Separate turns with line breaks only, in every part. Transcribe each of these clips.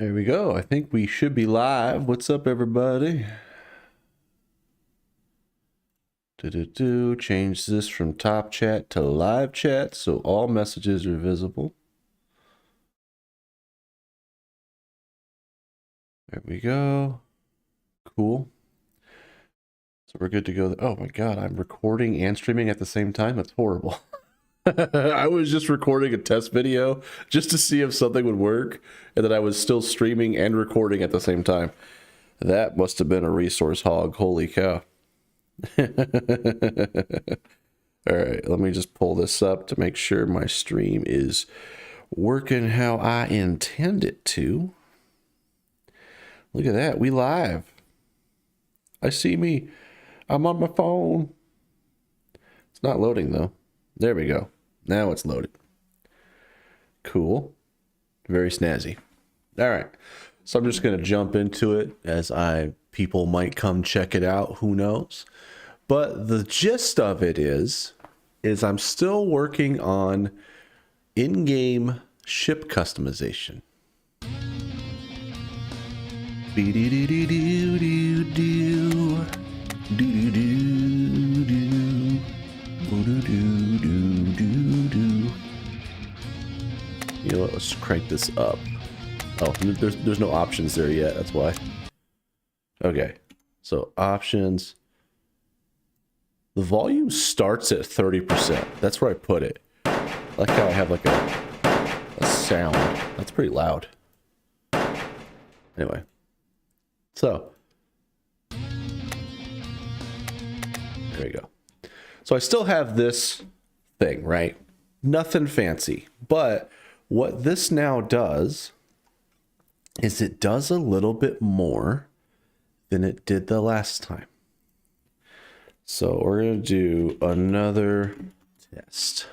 There we go. I think we should be live. What's up, everybody? Change this from top chat to live chat so all messages are visible. There we go. Cool. So we're good to go. Oh my God, I'm recording and streaming at the same time? That's horrible. I was just recording a test video just to see if something would work, and then I was still streaming and recording at the same time. That must have been a resource hog. Holy cow. All right, let me just pull this up to make sure my stream is working how I intend it to. Look at that, we live. I see me. I'm on my phone. It's not loading though. There we go. Now it's loaded. Cool. Very snazzy. All right. So I'm just going to jump into it as people might come check it out. Who knows? But the gist of it is I'm still working on in-game ship customization. You know what, let's crank this up. Oh, there's no options there yet, that's why. Okay, so options. The volume starts at 30%. That's where I put it. I like how I have like a sound. That's pretty loud. Anyway, so there we go. So I still have this thing, right? Nothing fancy, but what this now does is it does a little bit more than it did the last time. So we're going to do another test.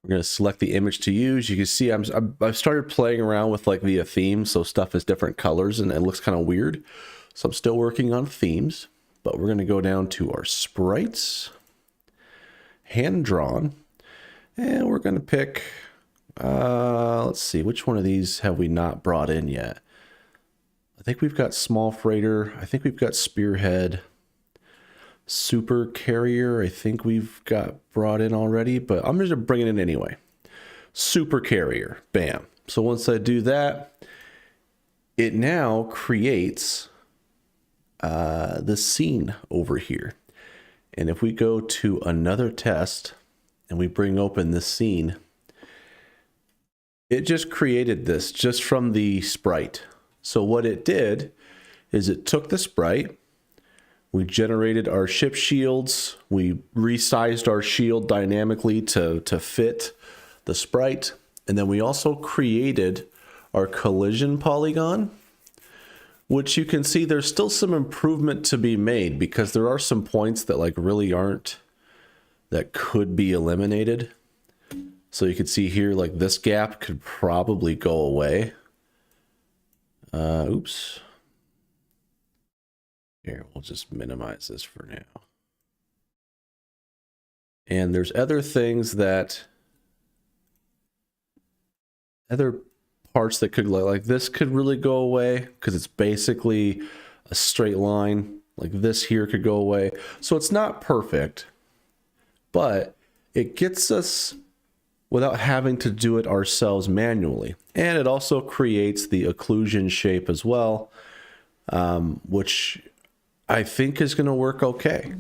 We're going to select the image to use. You can see I've started playing around with like the theme, so stuff is different colors and it looks kind of weird. So I'm still working on themes, but we're going to go down to our sprites, hand drawn, and we're going to pick, let's see, which one of these have we not brought in yet? I think we've got small freighter. I think we've got spearhead. Super carrier, I think we've got brought in already, but I'm just bringing it in anyway. Super carrier, bam. So once I do that, it now creates the scene over here. And if we go to another test and we bring open this scene, it just created this just from the sprite. So what it did is it took the sprite, we generated our ship shields, we resized our shield dynamically to fit the sprite, and then we also created our collision polygon, which you can see there's still some improvement to be made because there are some points that like really aren't, that could be eliminated. So you can see here, like this gap could probably go away. Oops. Here, we'll just minimize this for now. And there's other things that, other parts that could, like this could really go away because it's basically a straight line. Like this here could go away. So it's not perfect, but it gets us without having to do it ourselves manually. And it also creates the occlusion shape as well, which I think is going to work okay.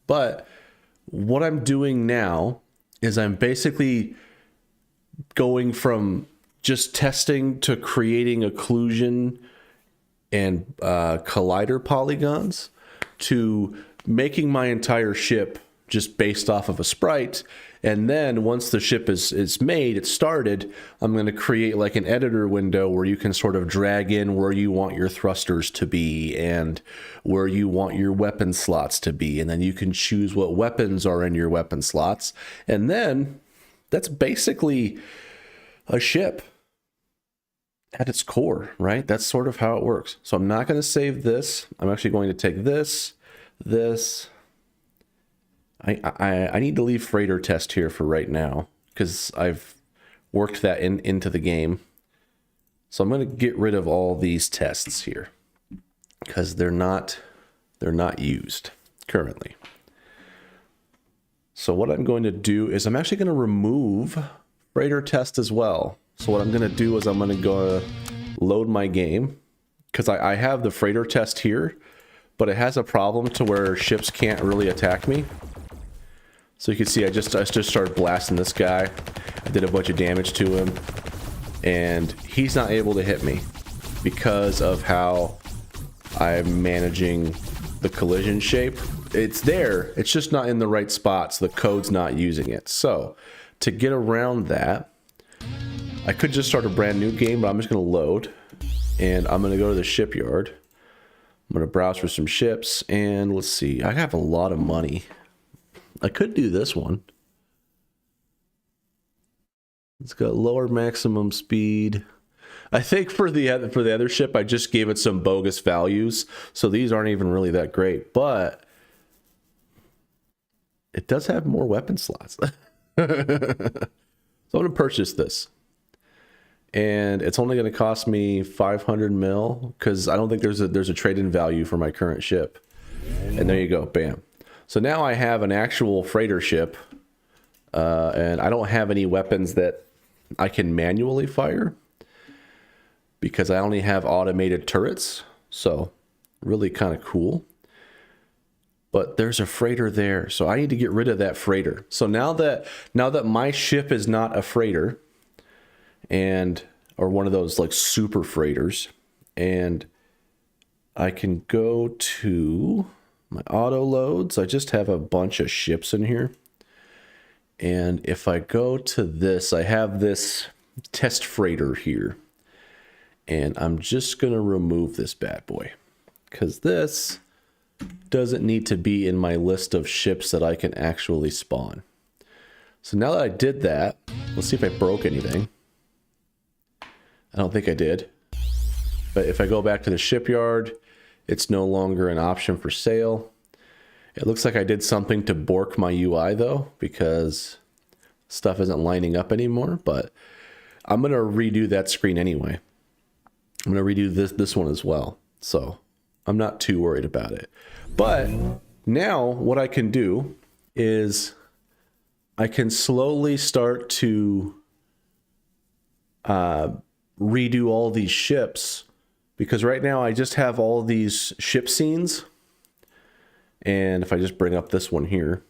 But what I'm doing now is I'm basically going from just testing to creating occlusion and collider polygons to making my entire ship just based off of a sprite. And then once the ship is made, it's started, I'm going to create like an editor window where you can sort of drag in where you want your thrusters to be and where you want your weapon slots to be. And then you can choose what weapons are in your weapon slots. And then that's basically a ship at its core, right? That's sort of how it works. So I'm not going to save this. I'm actually going to take this. I need to leave freighter test here for right now because I've worked that into the game. So I'm going to get rid of all these tests here because they're not used currently. So what I'm going to do is I'm actually going to remove freighter test as well. So what I'm going to do is I'm going to go load my game because I have the freighter test here, but it has a problem to where ships can't really attack me. So you can see I just started blasting this guy. I did a bunch of damage to him, and he's not able to hit me because of how I'm managing the collision shape. It's there, it's just not in the right spot, so the code's not using it. So to get around that, I could just start a brand new game, but I'm just going to load, and I'm going to go to the shipyard. I'm going to browse for some ships, and let's see, I have a lot of money. I could do this one. It's got lower maximum speed. I think for the other ship, I just gave it some bogus values, so these aren't even really that great. But it does have more weapon slots. So I'm gonna purchase this, and it's only gonna cost me 500 mil because I don't think there's a trade-in value for my current ship. And there you go, bam. So now I have an actual freighter ship, and I don't have any weapons that I can manually fire because I only have automated turrets. So really kind of cool. But there's a freighter there, so I need to get rid of that freighter. So now that my ship is not a freighter, or one of those like super freighters, and I can go to my auto loads. I just have a bunch of ships in here. And if I go to this, I have this test freighter here. And I'm just going to remove this bad boy because this doesn't need to be in my list of ships that I can actually spawn. So now that I did that, let's see if I broke anything. I don't think I did. But if I go back to the shipyard, it's no longer an option for sale. It looks like I did something to bork my UI though, because stuff isn't lining up anymore, but I'm going to redo that screen anyway. I'm going to redo this one as well. So I'm not too worried about it. But now what I can do is I can slowly start to redo all these ships, because right now I just have all these ship scenes. And if I just bring up this one here,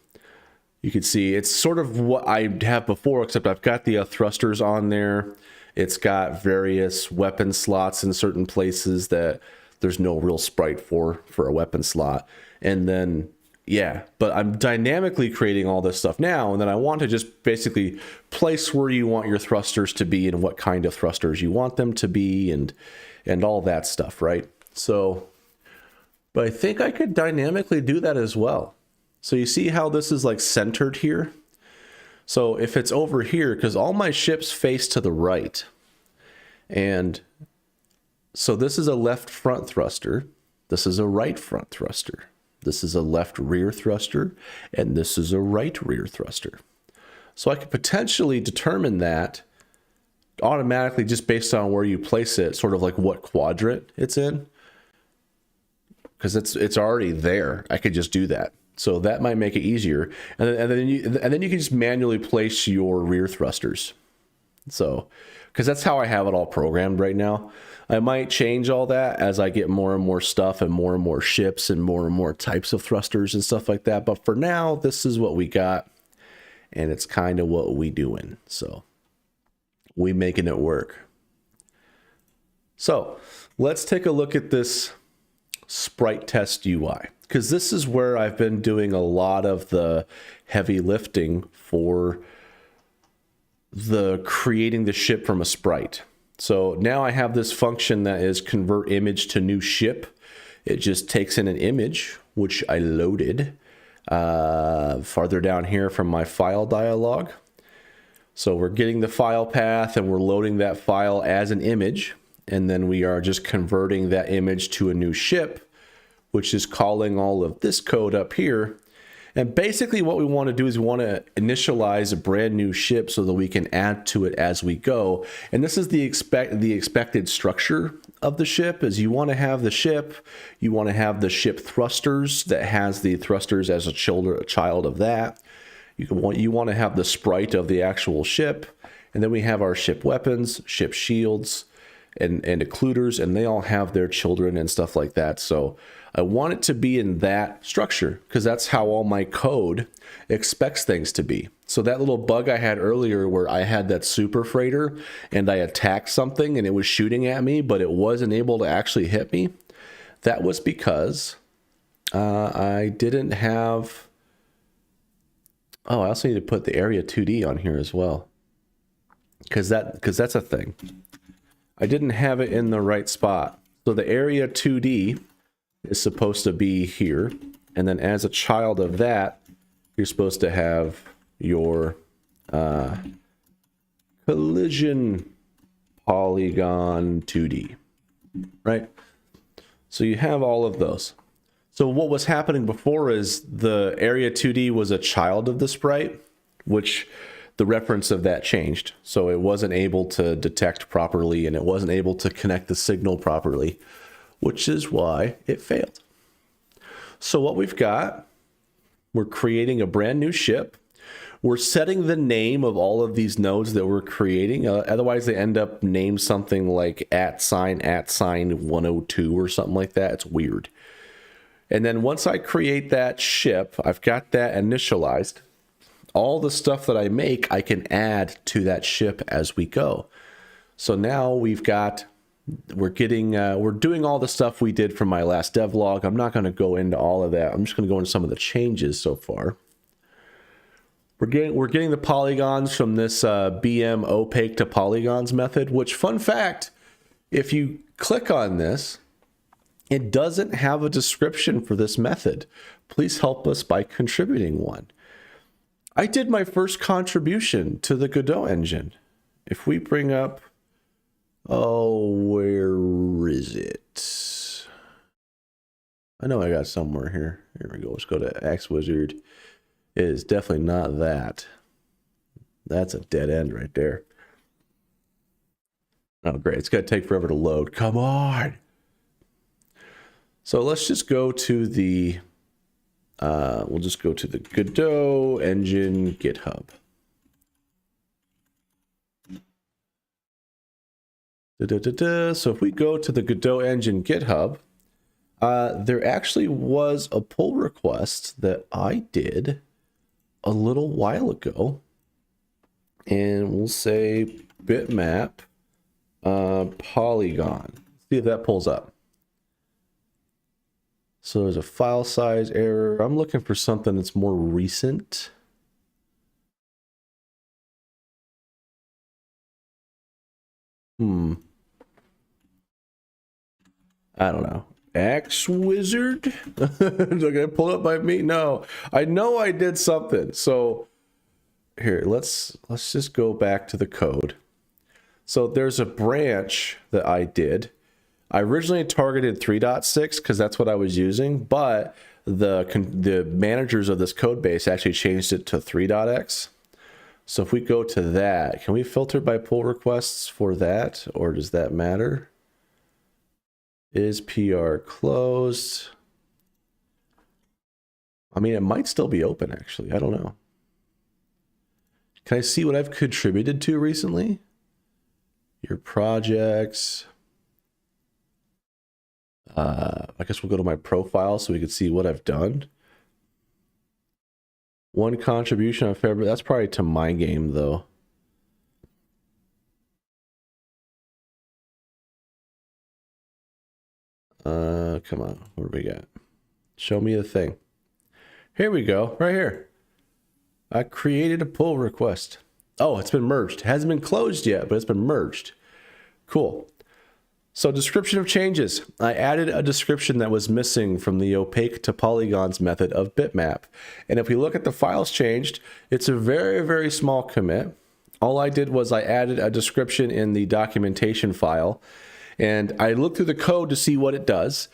you can see it's sort of what I have before, except I've got the thrusters on there. It's got various weapon slots in certain places that there's no real sprite for a weapon slot. And then, yeah, but I'm dynamically creating all this stuff now. And then I want to just basically place where you want your thrusters to be and what kind of thrusters you want them to be and all that stuff, right? So, but I think I could dynamically do that as well. So you see how this is like centered here? So if it's over here, because all my ships face to the right, and so this is a left front thruster, this is a right front thruster, this is a left rear thruster, and this is a right rear thruster. So I could potentially determine that automatically just based on where you place it, sort of like what quadrant it's in, because it's already there. I could just do that. So that might make it easier. And then you can just manually place your rear thrusters. So, because that's how I have it all programmed right now. I might change all that as I get more and more stuff and more ships and more types of thrusters and stuff like that. But for now, this is what we got, and it's kind of what we doing. So we making it work. So let's take a look at this sprite test UI, because this is where I've been doing a lot of the heavy lifting for the creating the ship from a sprite. So now I have this function that is convert image to new ship. It just takes in an image, which I loaded farther down here from my file dialog. So we're getting the file path and we're loading that file as an image. And then we are just converting that image to a new ship, which is calling all of this code up here. And basically what we want to do is we want to initialize a brand new ship so that we can add to it as we go. And this is the expected structure of the ship. Is you want to have the ship, you want to have the ship thrusters that has the thrusters as a child of that. You want to have the sprite of the actual ship. And then we have our ship weapons, ship shields, and occluders, and they all have their children and stuff like that. So I want it to be in that structure because that's how all my code expects things to be. So that little bug I had earlier where I had that super freighter and I attacked something and it was shooting at me, but it wasn't able to actually hit me. That was because I didn't have... Oh, I also need to put the area 2D on here as well. Because that's a thing. I didn't have it in the right spot. So the area 2D is supposed to be here. And then as a child of that, you're supposed to have your collision polygon 2D. Right? So you have all of those. So what was happening before is the area 2D was a child of the sprite, which the reference of that changed. So it wasn't able to detect properly and it wasn't able to connect the signal properly, which is why it failed. So what we've got, we're creating a brand new ship. We're setting the name of all of these nodes that we're creating. Otherwise they end up named something like @102 or something like that. It's weird. And then once I create that ship, I've got that initialized. All the stuff that I make, I can add to that ship as we go. So now we're doing all the stuff we did from my last devlog. I'm not going to go into all of that. I'm just going to go into some of the changes so far. We're getting the polygons from this BM opaque to polygons method, which, fun fact, if you click on this, it doesn't have a description for this method. Please help us by contributing one. I did my first contribution to the Godot engine. If we bring up, where is it? I know I got somewhere here. Here we go. Let's go to XWizard. It is definitely not that. That's a dead end right there. Oh, great. It's going to take forever to load. Come on. So let's just go to the... we'll just go to the Godot engine GitHub. So if we go to the Godot engine GitHub, there actually was a pull request that I did a little while ago. And we'll say bitmap polygon. See if that pulls up. So there's a file size error. I'm looking for something that's more recent. I don't know. XWizard? Is it gonna pull up by me? No. I know I did something. So here, let's just go back to the code. So there's a branch that I did. I originally targeted 3.6 because that's what I was using, but the managers of this code base actually changed it to 3.x. So if we go to that, can we filter by pull requests for that, or does that matter? Is PR closed? I mean, it might still be open, actually. I don't know. Can I see what I've contributed to recently? Your projects. I guess we'll go to my profile so we can see what I've done. One contribution on February. That's probably to my game, though. Come on. What do we got? Show me the thing. Here we go. Right here. I created a pull request. Oh, it's been merged. It hasn't been closed yet, but it's been merged. Cool. So description of changes. I added a description that was missing from the opaque to polygons method of bitmap. And if we look at the files changed, it's a very, very small commit. All I did was I added a description in the documentation file, and I looked through the code to see what it does.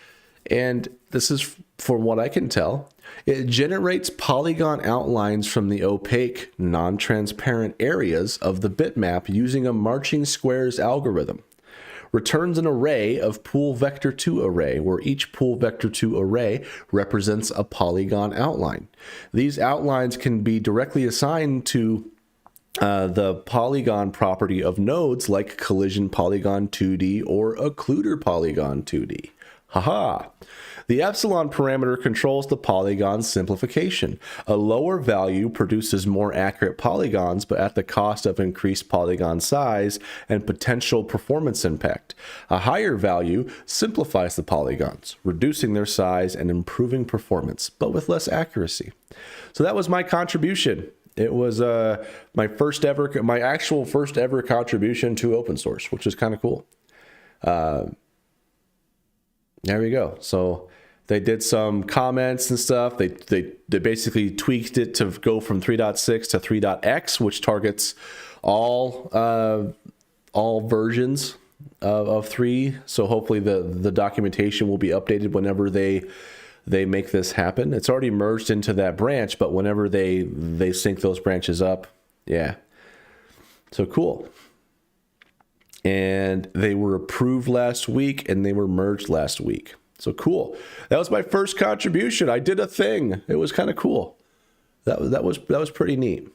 And this is, from what I can tell, it generates polygon outlines from the opaque, non-transparent areas of the bitmap using a marching squares algorithm. Returns an array of pool vector 2 array, where each pool vector 2 array represents a polygon outline. These outlines can be directly assigned to the polygon property of nodes like collision polygon 2D or occluder polygon 2D. Haha. The epsilon parameter controls the polygon simplification. A lower value produces more accurate polygons, but at the cost of increased polygon size and potential performance impact. A higher value simplifies the polygons, reducing their size and improving performance, but with less accuracy. So that was my contribution. It was my actual first ever contribution to open source, which is kind of cool. There we go. So they did some comments and stuff. They basically tweaked it to go from 3.6 to 3.x, which targets all versions of 3. So hopefully the documentation will be updated whenever they make this happen. It's already merged into that branch, but whenever they sync those branches up, yeah. So cool. And they were approved last week and they were merged last week. So cool. That was my first contribution. I did a thing. It was kind of cool. That was pretty neat.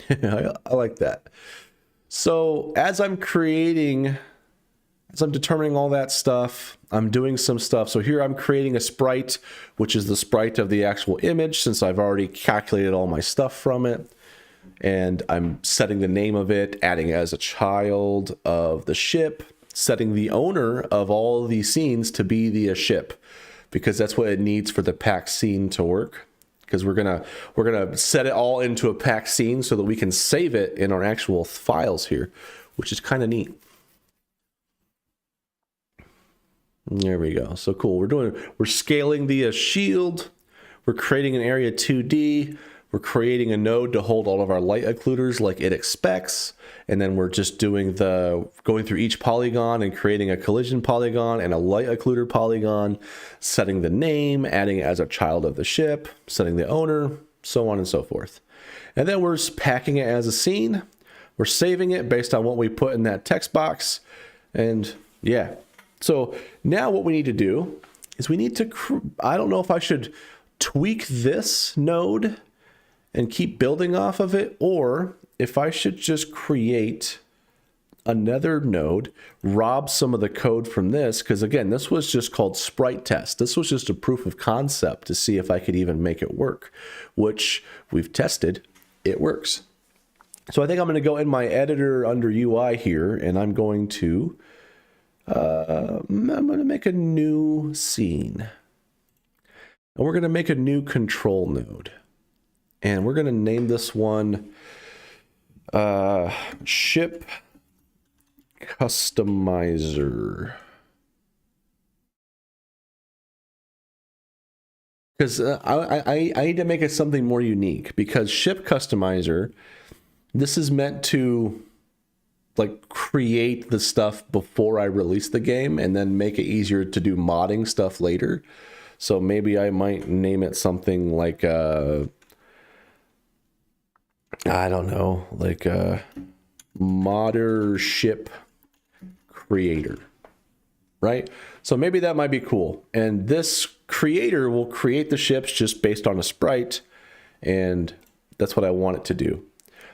I like that. So as I'm determining all that stuff, I'm doing some stuff. So here I'm creating a sprite, which is the sprite of the actual image, since I've already calculated all my stuff from it. And I'm setting the name of it, adding as a child of the ship, setting the owner of all of these scenes to be the ship, because that's what it needs for the pack scene to work. Because we're gonna set it all into a pack scene so that we can save it in our actual files here, which is kind of neat. There we go. So cool. We're scaling the shield. We're creating an area 2D. We're creating a node to hold all of our light occluders like it expects. And then we're just going through each polygon and creating a collision polygon and a light occluder polygon, setting the name, adding it as a child of the ship, setting the owner, so on and so forth. And then we're packing it as a scene. We're saving it based on what we put in that text box. And yeah. So now what we need to do is we need to, I don't know if I should tweak this node and keep building off of it, or if I should just create another node, rob some of the code from this, because again, this was just called sprite test. This was just a proof of concept to see if I could even make it work, which we've tested, it works. So I think I'm going to go in my editor under UI here, and I'm going to make a new scene. And we're going to make a new control node. And we're going to name this one Ship Customizer. Because I need to make it something more unique, because Ship Customizer, this is meant to like create the stuff before I release the game and then make it easier to do modding stuff later. So maybe I might name it something like I don't know, like modder ship creator, right? So maybe that might be cool. And this creator will create the ships just based on a sprite, and that's what I want it to do.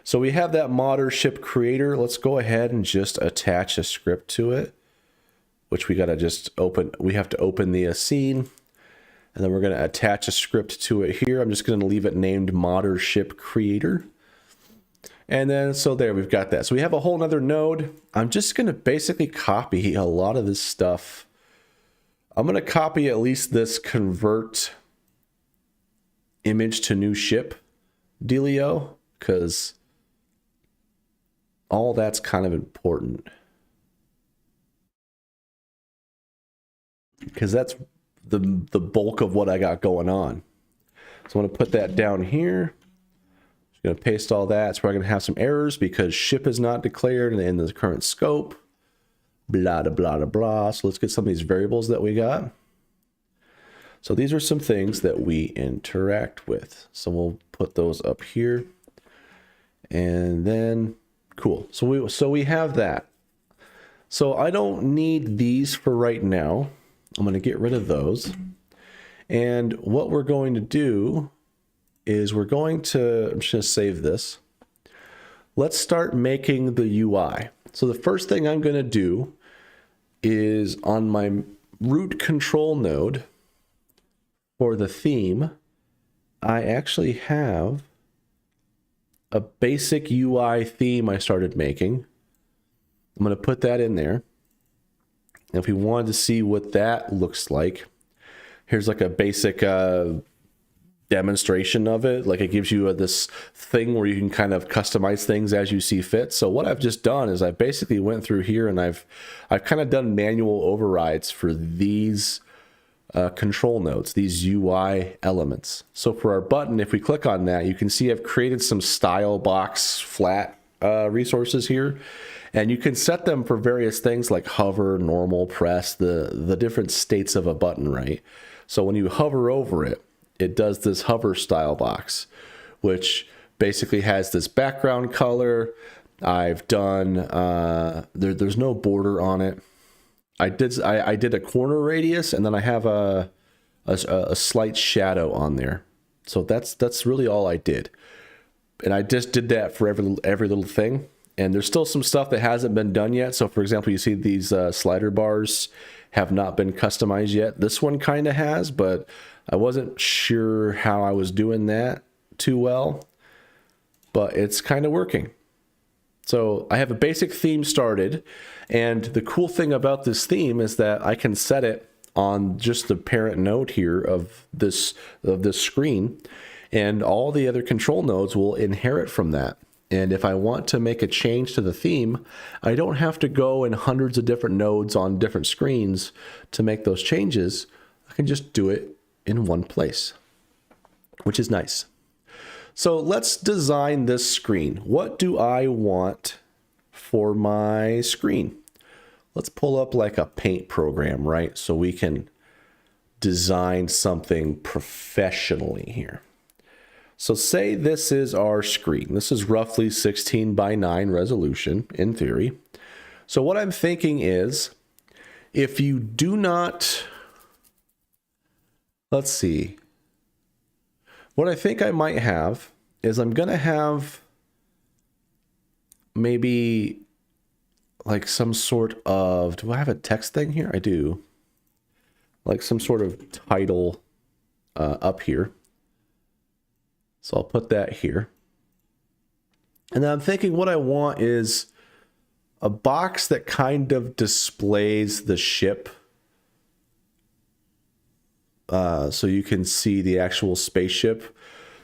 So we have that modder ship creator. Let's go ahead and just attach a script to it, which we got to just open. We have to open the scene, and then we're going to attach a script to it here. I'm just going to leave it named modder ship creator. And then, so there, we've got that. So we have a whole nother node. I'm just going to basically copy a lot of this stuff. I'm going to copy at least this convert image to new ship dealio, because all that's kind of important. Because that's the bulk of what I got going on. So I'm going to put that down here. Going to paste all that. It's probably going to have some errors because ship is not declared in the current scope. blah, blah, blah, blah. So let's get some of these variables that we got. So these are some things that we interact with. So we'll put those up here. And then, cool. So we have that. So I don't need these for right now. I'm going to get rid of those. And what we're going to do is I'm just going to save this. Let's start making the UI. So the first thing I'm going to do is on my root control node for the theme, I actually have a basic UI theme I started making. I'm going to put that in there. And if we wanted to see what that looks like, here's like a basic demonstration of it. Like it gives you this thing where you can kind of customize things as you see fit. So what I've just done is I basically went through here and I've kind of done manual overrides for these control nodes, these UI elements. So for our button, if we click on that, you can see I've created some style box flat resources here. And you can set them for various things like hover, normal, press, the different states of a button, right? So when you hover over it, it does this hover style box, which basically has this background color. I've done, there's no border on it. I did a corner radius, and then I have a slight shadow on there. So that's really all I did. And I just did that for every little thing. And there's still some stuff that hasn't been done yet. So for example, you see these slider bars have not been customized yet. This one kind of has, but I wasn't sure how I was doing that too well, but it's kind of working. So I have a basic theme started, and the cool thing about this theme is that I can set it on just the parent node here of this screen, and all the other control nodes will inherit from that. And if I want to make a change to the theme, I don't have to go in hundreds of different nodes on different screens to make those changes. I can just do it in one place, which is nice. So let's design this screen. What do I want for my screen? Let's pull up like a paint program, right? So we can design something professionally here. So say this is our screen. This is roughly 16:9 resolution in theory. So what I'm thinking is, if you do not, let's see. What I think I might have is I'm going to have maybe like some sort of, do I have a text thing here? I do. Like some sort of title up here. So I'll put that here. And then I'm thinking what I want is a box that kind of displays the ship. So you can see the actual spaceship.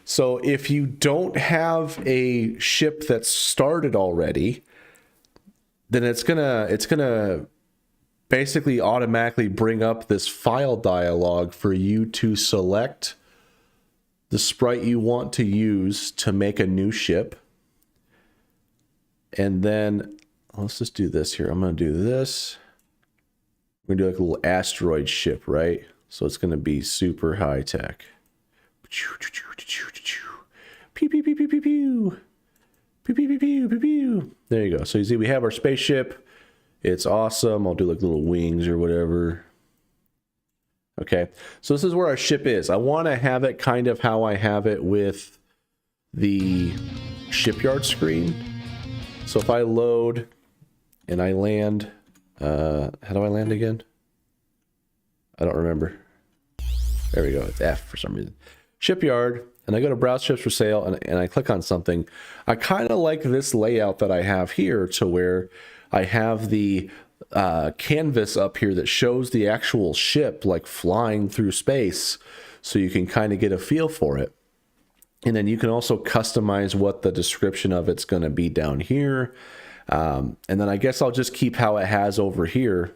So if you don't have a ship that's started already, then it's gonna basically automatically bring up this file dialog for you to select the sprite you want to use to make a new ship. And then let's just do this here. I'm going to do this. We're going to do like a little asteroid ship, right? So it's going to be super high tech. Pew, pew, pew, pew, pew, pew, pew. Pew, pew, pew, pew, pew, pew. There you go. So you see we have our spaceship. It's awesome. I'll do like little wings or whatever. Okay, so this is where our ship is. I want to have it kind of how I have it with the shipyard screen. So if I load and I land, how do I land again? I don't remember. There we go, it's F for some reason. Shipyard, and I go to browse ships for sale, and I click on something. I kind of like this layout that I have here, to where I have the canvas up here that shows the actual ship like flying through space, so you can kind of get a feel for it. And then you can also customize what the description of it's going to be down here. And then I guess I'll just keep how it has over here,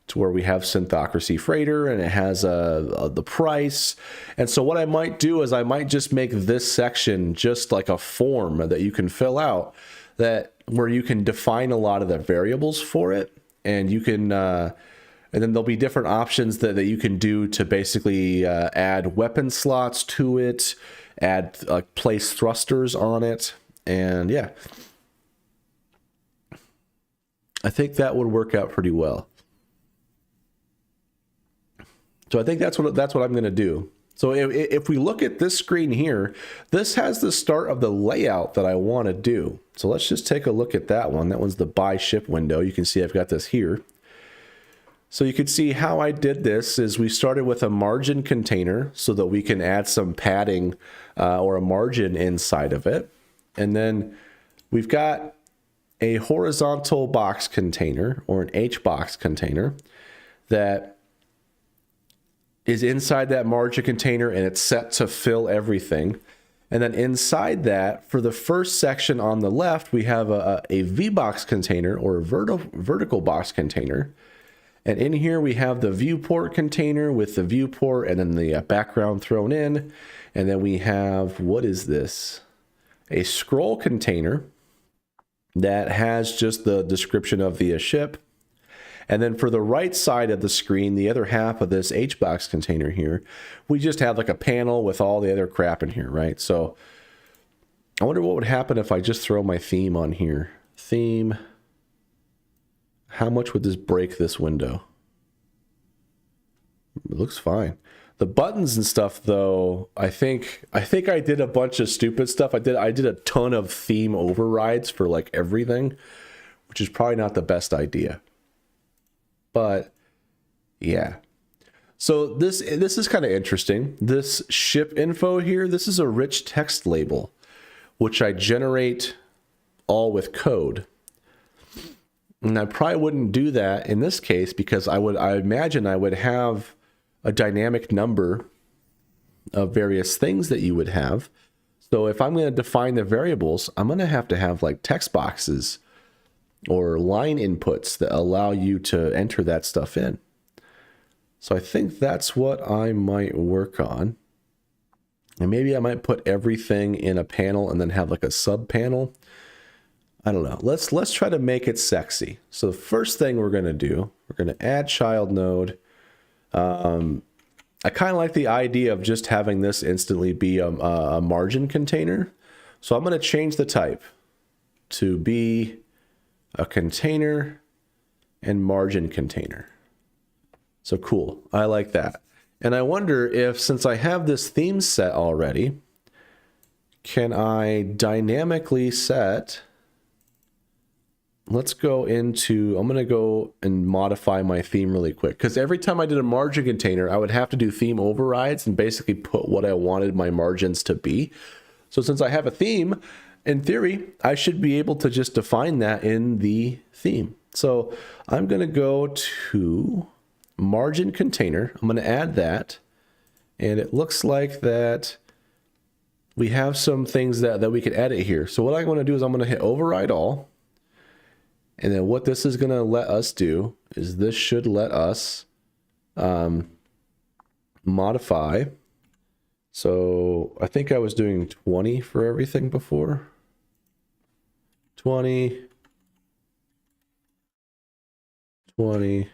to where we have Synthocracy Freighter, and it has the price. And so what I might do is I might just make this section just like a form that you can fill out, that where you can define a lot of the variables for it. and you can and then there'll be different options that you can do to basically add weapon slots to it, add place thrusters on it, and yeah, I think that would work out pretty well. So I think that's what I'm going to do. So if we look at this screen here, this has the start of the layout that I want to do. So let's just take a look at that one. That one's the buy ship window. You can see I've got this here. So you can see how I did this is we started with a margin container so that we can add some padding or a margin inside of it. And then we've got a horizontal box container or an H box container that is inside that margin container, and it's set to fill everything. And then inside that, for the first section on the left, we have a V-box container or a vertical box container. And in here, we have the viewport container with the viewport and then the background thrown in. And then we have, what is this? A scroll container that has just the description of the ship. And then for the right side of the screen, the other half of this H-box container here, we just have like a panel with all the other crap in here, right? So I wonder what would happen if I just throw my theme on here. Theme. How much would this break this window? It looks fine. The buttons and stuff, though, I think I did a bunch of stupid stuff. I did a ton of theme overrides for like everything, which is probably not the best idea. But yeah, so this is kind of interesting. This ship info here, this is a rich text label, which I generate all with code. And I probably wouldn't do that in this case because I imagine I would have a dynamic number of various things that you would have. So if I'm going to define the variables, I'm going to have like text boxes or line inputs that allow you to enter that stuff in. So I think that's what I might work on. And maybe I might put everything in a panel and then have like a sub panel. I don't know. Let's try to make it sexy. So the first thing we're going to do, we're going to add child node. I kind of like the idea of just having this instantly be a margin container. So I'm going to change the type to be a container and margin container. So cool. I like that. And I wonder if, since I have this theme set already, can I dynamically set... Let's go into, I'm going to go and modify my theme really quick. Because every time I did a margin container, I would have to do theme overrides and basically put what I wanted my margins to be. So since I have a theme, in theory, I should be able to just define that in the theme. So I'm going to go to margin container. I'm going to add that. And it looks like that we have some things that we can edit here. So what I'm going to do is I'm going to hit override all. And then what this is going to let us do is this should let us modify. So I think I was doing 20 for everything before. 20, 20,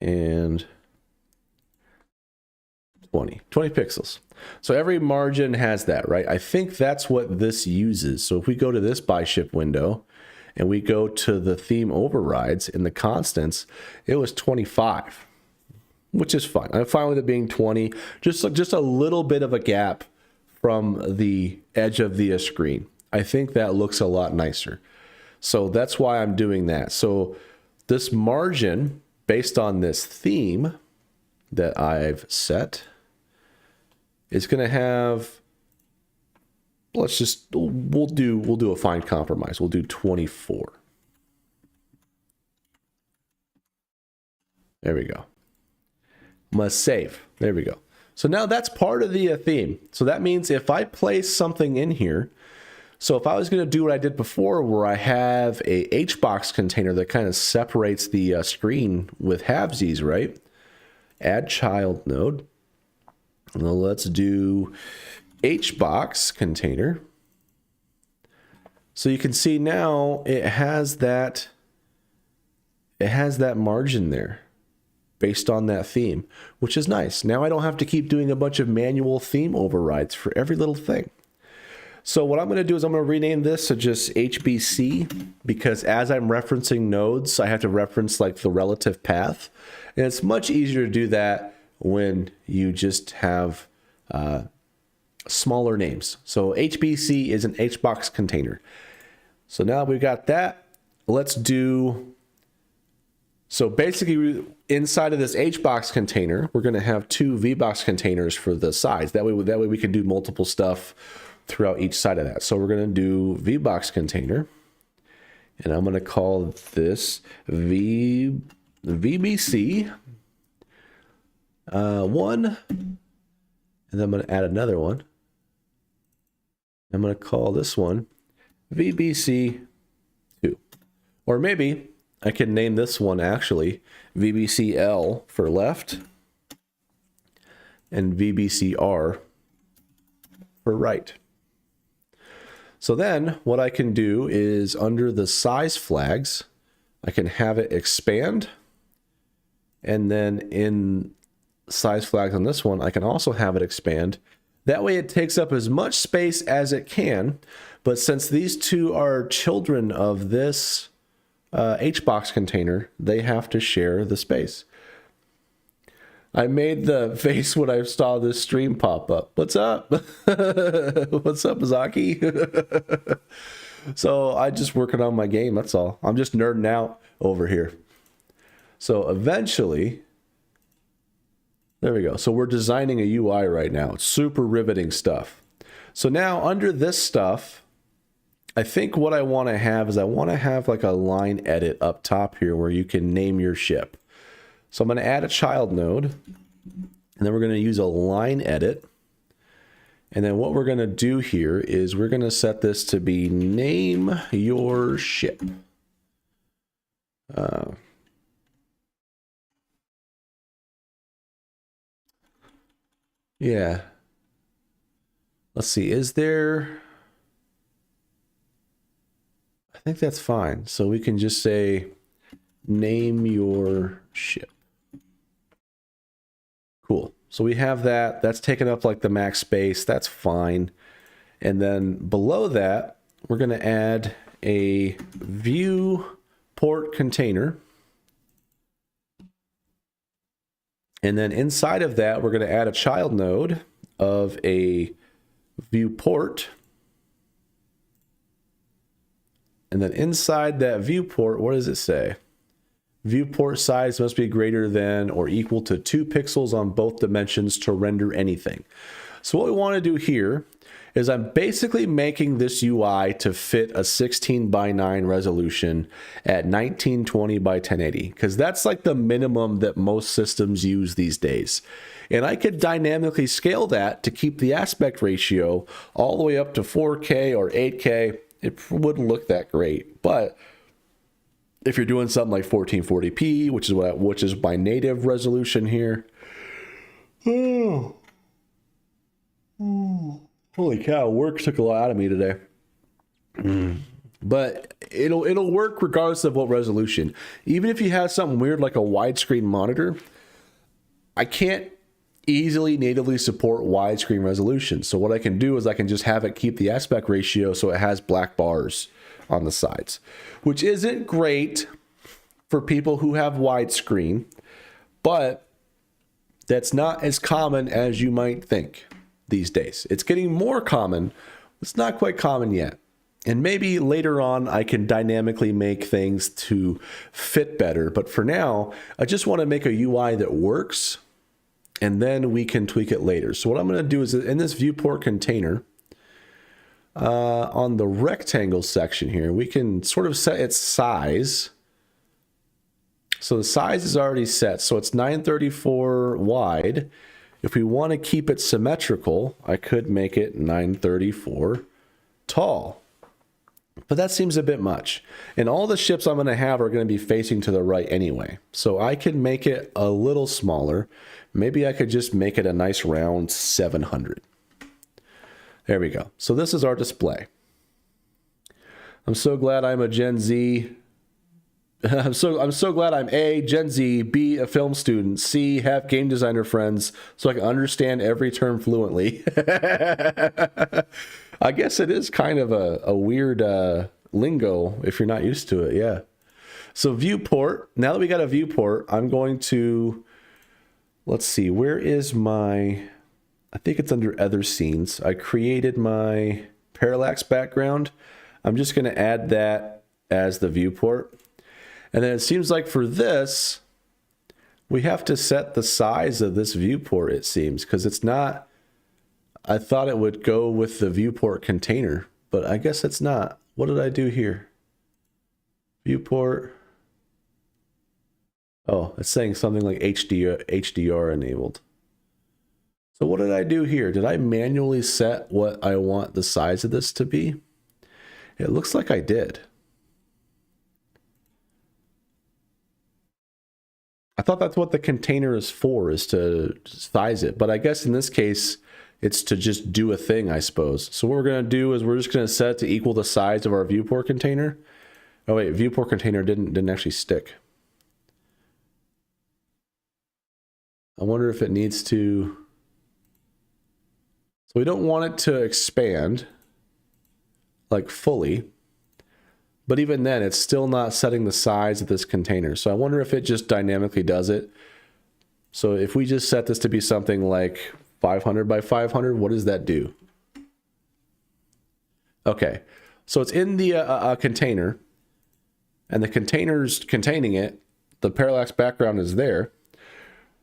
and 20 pixels. So every margin has that, right? I think that's what this uses. So if we go to this buy ship window and we go to the theme overrides in the constants, it was 25, which is fine. I'm fine with it being 20, just a little bit of a gap from the edge of the screen. I think that looks a lot nicer. So that's why I'm doing that. So this margin, based on this theme that I've set, is going to have, we'll do a fine compromise. We'll do 24. There we go. Must save. There we go. So now that's part of the theme. So that means if I place something in here, so if I was going to do what I did before, where I have a HBox container that kind of separates the screen with halvesies, right? Add child node. Well, let's do HBox container. So you can see now it has that it has that margin there based on that theme, which is nice. Now I don't have to keep doing a bunch of manual theme overrides for every little thing. So what I'm going to do is I'm going to rename this to just HBC, because as I'm referencing nodes, I have to reference like the relative path. And it's much easier to do that when you just have smaller names. So HBC is an HBox container. So now we've got that. Let's do, so basically inside of this HBox container, we're going to have two VBox containers for the sides. That way we can do multiple stuff throughout each side of that. So we're going to do VBox container, and I'm going to call this VBC 1, and then I'm going to add another one. I'm going to call this one VBC 2. Or maybe I can name this one actually VBCL for left and VBCR for right. So then what I can do is under the size flags, I can have it expand. And then in size flags on this one, I can also have it expand. That way it takes up as much space as it can. But since these two are children of this HBox container, they have to share the space. I made the face when I saw this stream pop up. What's up? What's up, Zaki? So I just working on my game, that's all. I'm just nerding out over here. So eventually, there we go. So we're designing a UI right now. It's super riveting stuff. So now under this stuff, I think what I want to have is I want to have like a line edit up top here where you can name your ship. So I'm going to add a child node, and then we're going to use a line edit. And then what we're going to do here is we're going to set this to be name your ship. Yeah. Let's see. Is there... I think that's fine. So we can just say name your ship. Cool. So we have that. That's taken up like the max space. That's fine. And then below that, we're going to add a viewport container. And then inside of that, we're going to add a child node of a viewport. And then inside that viewport, what does it say? Viewport size must be greater than or equal to 2 pixels on both dimensions to render anything. So what we want to do here is I'm basically making this UI to fit a 16:9 resolution at 1920 by 1080, because that's like the minimum that most systems use these days. And I could dynamically scale that to keep the aspect ratio all the way up to 4K or 8K. It wouldn't look that great, but if you're doing something like 1440p, which is my native resolution here. Oh. Holy cow, work took a lot out of me today. But it'll work regardless of what resolution. Even if you have something weird like a widescreen monitor, I can't easily natively support widescreen resolution. So what I can do is I can just have it keep the aspect ratio so it has black bars on the sides, which isn't great for people who have widescreen, but that's not as common as you might think these days. It's getting more common. It's not quite common yet. And maybe later on I can dynamically make things to fit better. But for now, I just want to make a UI that works, and then we can tweak it later. So what I'm going to do is in this viewport container, on the rectangle section here, we can sort of set its size. So the size is already set. So it's 934 wide. If we want to keep it symmetrical, I could make it 934 tall. But that seems a bit much. And all the ships I'm going to have are going to be facing to the right anyway. So I can make it a little smaller. Maybe I could just make it a nice round 700. There we go. So this is our display. I'm so glad I'm a Gen Z I'm so glad I'm A, Gen Z, B, a film student, C, have game designer friends so I can understand every term fluently. I guess it is kind of a weird lingo if you're not used to it. Yeah. So viewport, now that we got a viewport, I'm going to, let's see, where is my, I think it's under other scenes. I created my parallax background. I'm just going to add that as the viewport. And then it seems like for this, we have to set the size of this viewport, it seems, because it's not, I thought it would go with the viewport container, but I guess it's not. What did I do here? Viewport. Oh, it's saying something like HDR enabled. So what did I do here? Did I manually set what I want the size of this to be? It looks like I did. I thought that's what the container is for, is to size it. But I guess in this case, it's to just do a thing, I suppose. So what we're going to do is we're just going to set it to equal the size of our viewport container. Oh wait, viewport container didn't actually stick. I wonder if it needs to... So we don't want it to expand, like fully. But even then, it's still not setting the size of this container. So I wonder if it just dynamically does it. So if we just set this to be something like 500 by 500, what does that do? Okay, so it's in the container, and the container's containing it. The parallax background is there.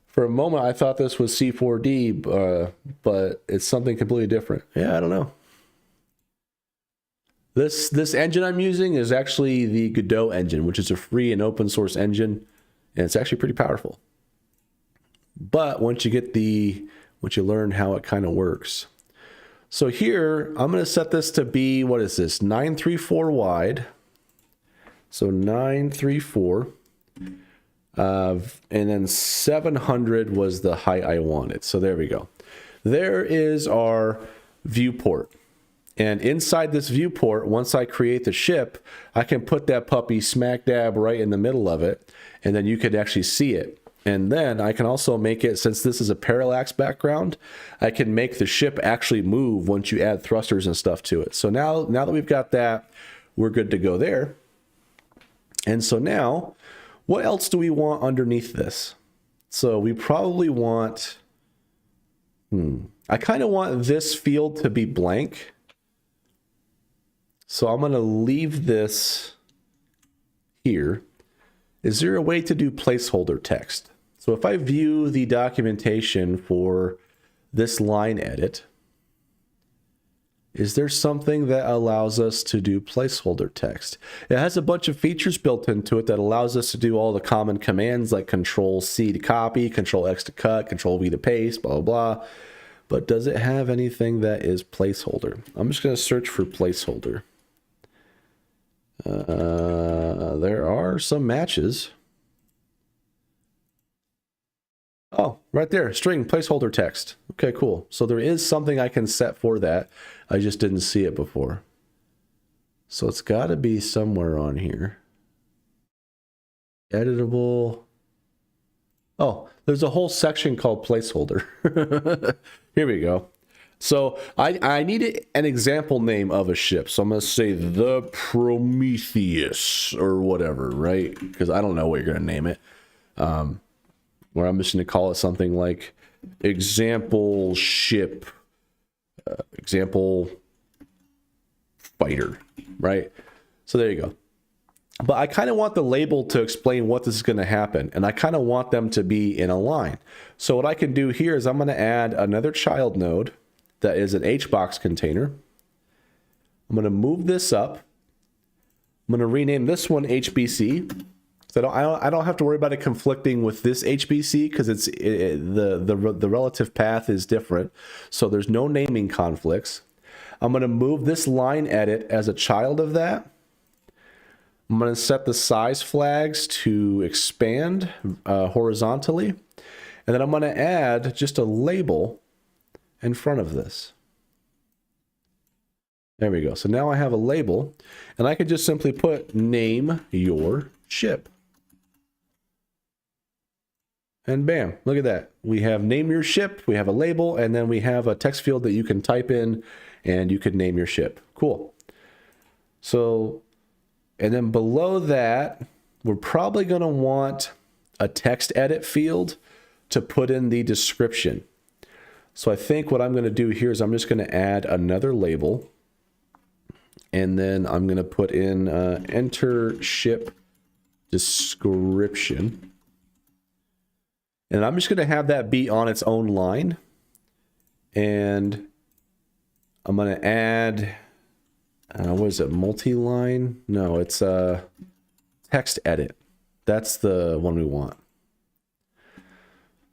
For a moment, I thought this was C4D, but it's something completely different. Yeah, I don't know. This engine I'm using is actually the Godot engine, which is a free and open source engine, and it's actually pretty powerful. But once you learn how it kind of works. So here, I'm going to set this to be, what is this, 934 wide. So 934. And then 700 was the height I wanted. So there we go. There is our viewport. And inside this viewport, once I create the ship, I can put that puppy smack dab right in the middle of it. And then you could actually see it. And then I can also make it, since this is a parallax background, I can make the ship actually move once you add thrusters and stuff to it. So now that we've got that, we're good to go there. And so now, what else do we want underneath this? So we probably want, I kind of want this field to be blank. So I'm going to leave this here. Is there a way to do placeholder text? So if I view the documentation for this line edit, is there something that allows us to do placeholder text? It has a bunch of features built into it that allows us to do all the common commands like Control-C to copy, Control-X to cut, Control-V to paste, blah, blah, blah. But does it have anything that is placeholder? I'm just going to search for placeholder. There are some matches. Oh, right there, string placeholder text. Okay, cool. So there is something I can set for that. I just didn't see it before. So it's got to be somewhere on here. Editable. Oh, there's a whole section called placeholder. Here we go. So I need an example name of a ship. So I'm going to say the Prometheus or whatever, right? Because I don't know what you're going to name it. Where I'm just going to call it something like example ship, example fighter, right? So there you go. But I kind of want the label to explain what this is going to happen. And I kind of want them to be in a line. So what I can do here is I'm going to add another child node that is an HBox container. I'm going to move this up. I'm going to rename this one HBC. So I don't have to worry about it conflicting with this HBC because the relative path is different. So there's no naming conflicts. I'm going to move this line edit as a child of that. I'm going to set the size flags to expand horizontally. And then I'm going to add just a label in front of this. There we go. So now I have a label, and I could just simply put name your ship. And bam, look at that. We have name your ship, we have a label, and then we have a text field that you can type in and you could name your ship. Cool. So, and then below that, we're probably going to want a text edit field to put in the description. So I think what I'm going to do here is I'm just going to add another label. And then I'm going to put in enter ship description. And I'm just going to have that be on its own line. And I'm going to add, what is it, multi-line? No, it's text edit. That's the one we want.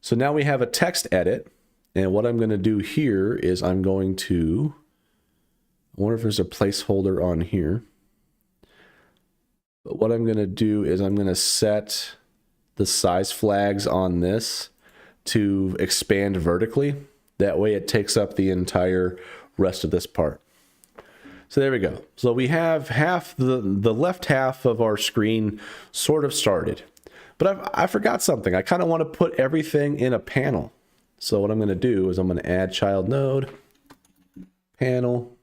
So now we have a text edit. And what I'm going to do here is I'm going to, I wonder if there's a placeholder on here. But what I'm going to do is I'm going to set the size flags on this to expand vertically. That way it takes up the entire rest of this part. So there we go. So we have half the left half of our screen sort of started. But I forgot something. I kind of want to put everything in a panel. So what I'm going to do is I'm going to add child node, panel,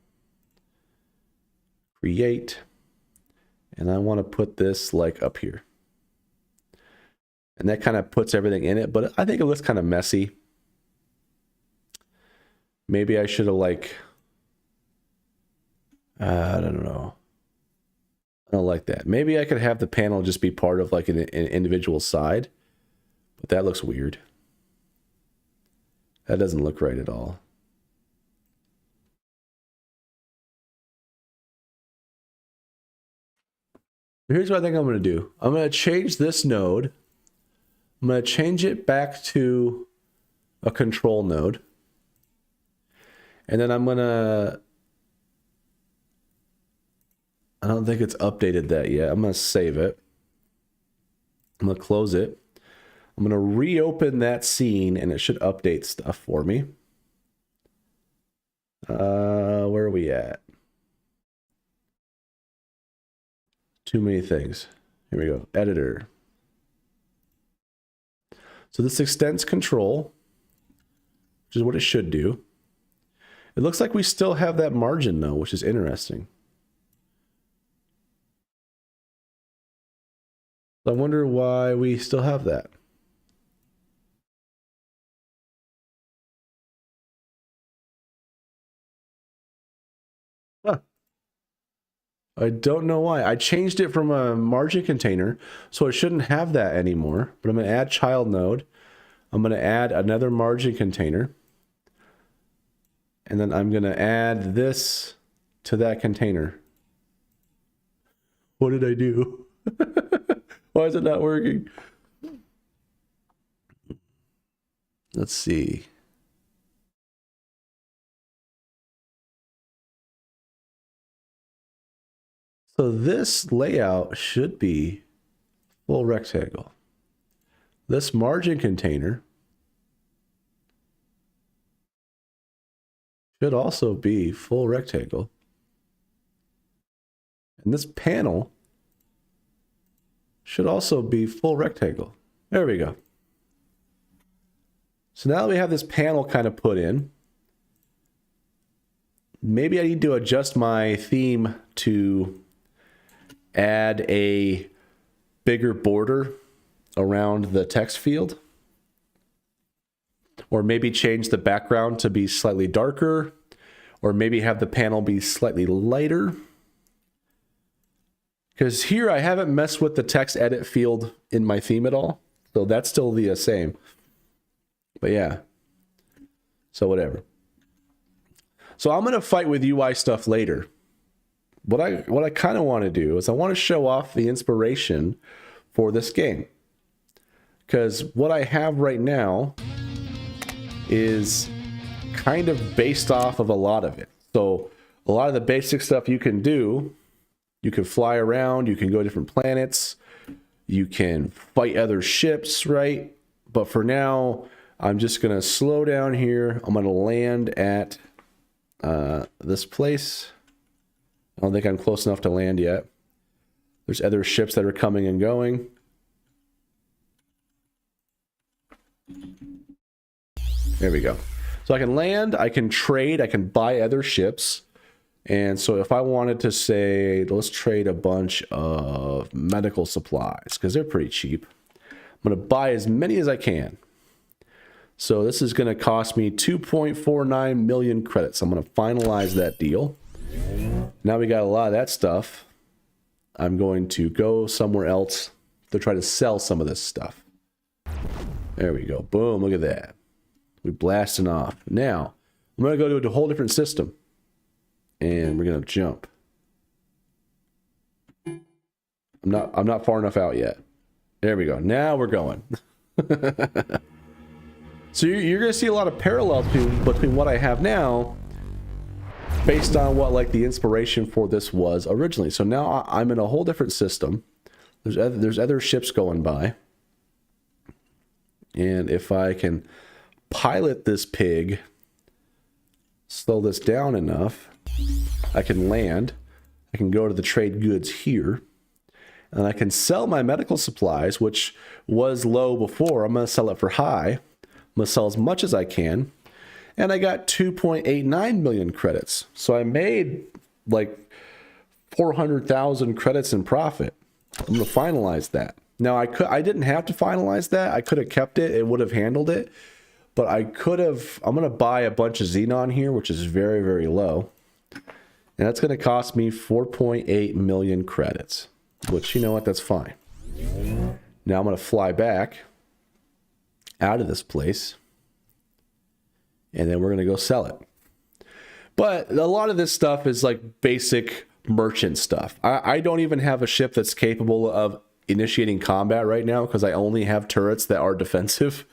create, and I want to put this like up here. And that kind of puts everything in it, but I think it looks kind of messy. Maybe I should have like, I don't know. I don't like that. Maybe I could have the panel just be part of like an individual side, but that looks weird. That doesn't look right at all. Here's what I think I'm going to do. I'm going to change this node. I'm going to change it back to a control node. And then I'm going to, I don't think it's updated that yet. I'm going to save it. I'm going to close it. I'm going to reopen that scene and it should update stuff for me. Where are we at? Too many things. Here we go. Editor. So this extends control, which is what it should do. It looks like we still have that margin though, which is interesting. I wonder why we still have that. Huh. I don't know why. I changed it from a margin container, so it shouldn't have that anymore. But I'm going to add child node. I'm going to add another margin container. And then I'm going to add this to that container. What did I do? Why is it not working? Let's see. So this layout should be full rectangle. This margin container should also be full rectangle. And this panel should also be full rectangle. There we go. So now that we have this panel kind of put in, maybe I need to adjust my theme to add a bigger border around the text field. Or maybe change the background to be slightly darker. Or maybe have the panel be slightly lighter. Because here I haven't messed with the text edit field in my theme at all. So that's still the same. But yeah. So whatever. So I'm going to fight with UI stuff later. What I kind of want to do is I want to show off the inspiration for this game. Because what I have right now is kind of based off of a lot of it. So a lot of the basic stuff you can do, you can fly around, you can go to different planets, you can fight other ships, right? But for now, I'm just going to slow down here. I'm going to land at this place. I don't think I'm close enough to land yet. There's other ships that are coming and going. There we go. So I can land, I can trade, I can buy other ships. And so if I wanted to say, let's trade a bunch of medical supplies, because they're pretty cheap. I'm going to buy as many as I can. So this is going to cost me 2.49 million credits. I'm going to finalize that deal. Now we got a lot of that stuff. I'm going to go somewhere else to try to sell some of this stuff. There we go. Boom. Look at that. We're blasting off. Now, I'm going to go to a whole different system. And we're going to jump. I'm not far enough out yet. There we go. Now we're going. So you're going to see a lot of parallels between what I have now based on what like the inspiration for this was originally. So now I'm in a whole different system. There's other ships going by. And if I can pilot this pig, slow this down enough, I can land. I can go to the trade goods here. And I can sell my medical supplies, which was low before. I'm going to sell it for high. I'm going to sell as much as I can. And I got 2.89 million credits. So I made like 400,000 credits in profit. I'm going to finalize that. Now I didn't have to finalize that. I could have kept it. It would have handled it. But I could have, I'm going to buy a bunch of Xenon here, which is very, very low. And that's going to cost me 4.8 million credits, which, you know what, that's fine. Now I'm going to fly back out of this place. And then we're going to go sell it. But a lot of this stuff is like basic merchant stuff. I don't even have a ship that's capable of initiating combat right now because I only have turrets that are defensive.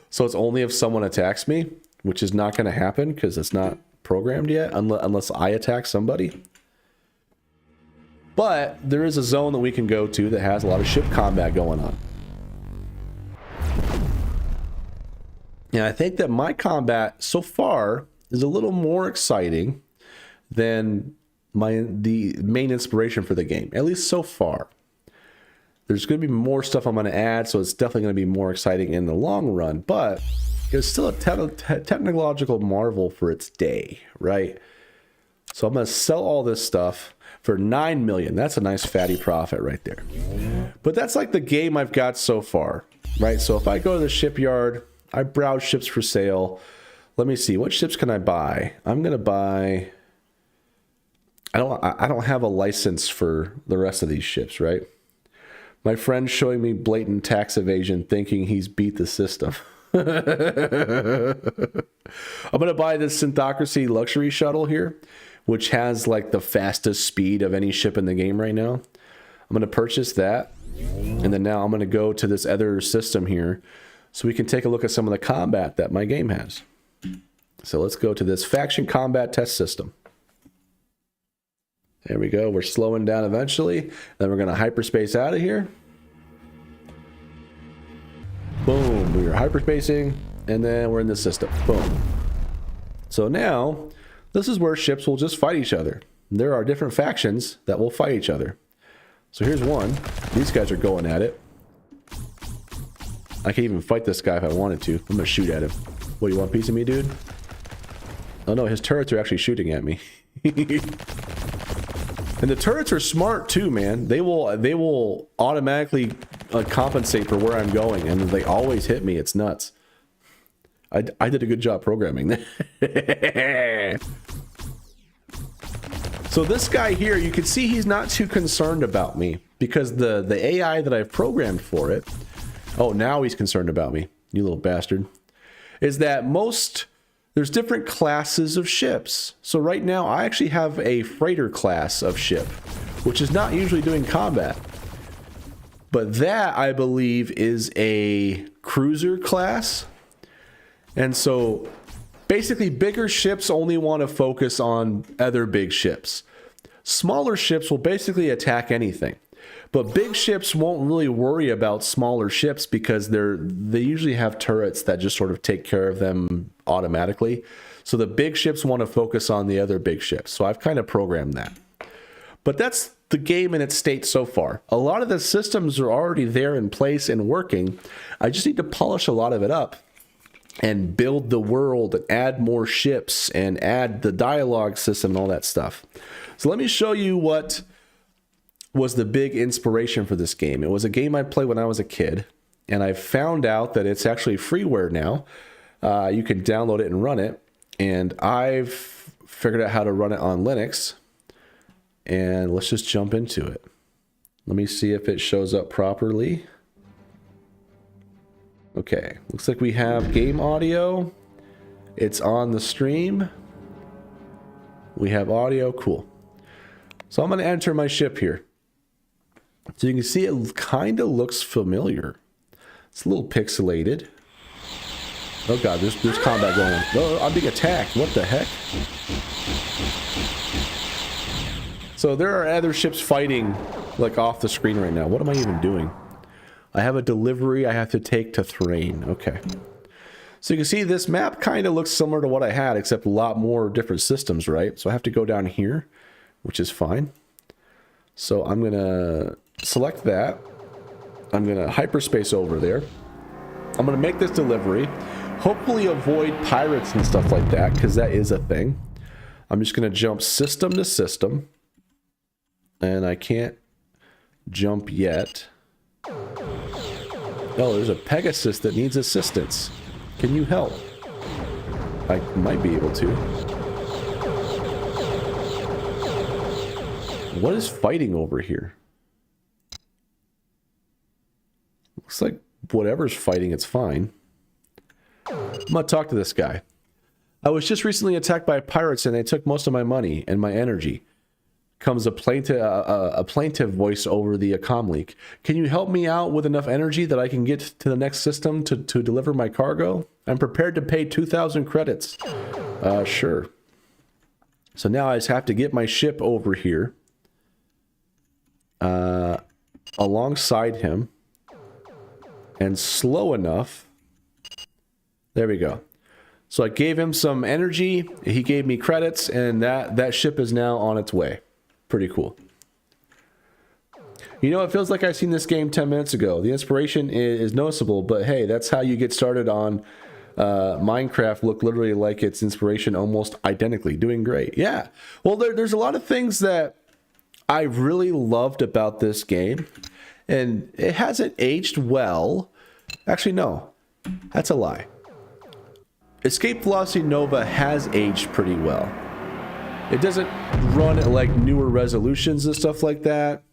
So it's only if someone attacks me, which is not going to happen because it's not programmed yet unless I attack somebody. But there is a zone that we can go to that has a lot of ship combat going on. And I think that my combat so far is a little more exciting than the main inspiration for the game, at least so far. There's going to be more stuff I'm going to add, so it's definitely going to be more exciting in the long run, but it's still a technological marvel for its day, right? So I'm going to sell all this stuff for 9 million. That's a nice fatty profit right there. But that's like the game I've got so far, right? So if I go to the shipyard, I browse ships for sale. Let me see, what ships can I buy? I'm going to buy... I don't have a license for the rest of these ships, right? My friend's showing me blatant tax evasion, thinking he's beat the system. I'm going to buy this Synthocracy luxury shuttle here, which has like the fastest speed of any ship in the game right now. I'm going to purchase that. And then now I'm going to go to this other system here so we can take a look at some of the combat that my game has. So let's go to this faction combat test system. There we go. We're slowing down eventually. Then we're going to hyperspace out of here. Boom. We are hyperspacing. And then we're in the system. Boom. So now, this is where ships will just fight each other. There are different factions that will fight each other. So here's one. These guys are going at it. I can even fight this guy if I wanted to. I'm going to shoot at him. What, you want a piece of me, dude? Oh no, his turrets are actually shooting at me. And the turrets are smart too, man. They will automatically compensate for where I'm going, and they always hit me. It's nuts. I did a good job programming that. So this guy here, you can see he's not too concerned about me because the AI that I've programmed for it. Oh, now he's concerned about me, you little bastard. Is that there's different classes of ships. So right now, I actually have a freighter class of ship, which is not usually doing combat. But that, I believe, is a cruiser class. And so, basically, bigger ships only want to focus on other big ships. Smaller ships will basically attack anything. But big ships won't really worry about smaller ships because they usually have turrets that just sort of take care of them automatically. So the big ships want to focus on the other big ships. So I've kind of programmed that. But that's the game in its state so far. A lot of the systems are already there in place and working. I just need to polish a lot of it up and build the world and add more ships and add the dialogue system and all that stuff. So let me show you what was the big inspiration for this game. It was a game I played when I was a kid, and I found out that it's actually freeware now. You can download it and run it, and I've figured out how to run it on Linux. And let's just jump into it. Let me see if it shows up properly. Okay, looks like we have game audio. It's on the stream. We have audio, cool. So I'm gonna enter my ship here. So you can see it kind of looks familiar. It's a little pixelated. Oh god, there's combat going on. Oh, I'm being attacked, what the heck? So there are other ships fighting like off the screen right now. What am I even doing? I have a delivery I have to take to Thrain. Okay. So you can see this map kind of looks similar to what I had, except a lot more different systems, right? So I have to go down here, which is fine. So I'm going to select that. I'm going to hyperspace over there. I'm going to make this delivery. Hopefully avoid pirates and stuff like that, because that is a thing. I'm just going to jump system to system. And I can't jump yet. Oh, there's a Pegasus that needs assistance. Can you help? I might be able to. What is fighting over here? Looks like whatever's fighting, it's fine. I'm gonna talk to this guy. I was just recently attacked by pirates and they took most of my money and my energy. Comes a plaintive voice over the comleak. Can you help me out with enough energy that I can get to the next system to deliver my cargo? I'm prepared to pay 2,000 credits. Sure. So now I just have to get my ship over here. Alongside him. And slow enough. There we go. So I gave him some energy. He gave me credits. And that ship is now on its way. Pretty cool. You know, it feels like I've seen this game 10 minutes ago. The inspiration is noticeable, but hey, that's how you get started on Minecraft. Look literally like its inspiration almost identically. Doing great. Yeah. Well, there's a lot of things that I really loved about this game, and it hasn't aged well. Actually, no. That's a lie. Escape Velocity Nova has aged pretty well. It doesn't run at like newer resolutions and stuff like that.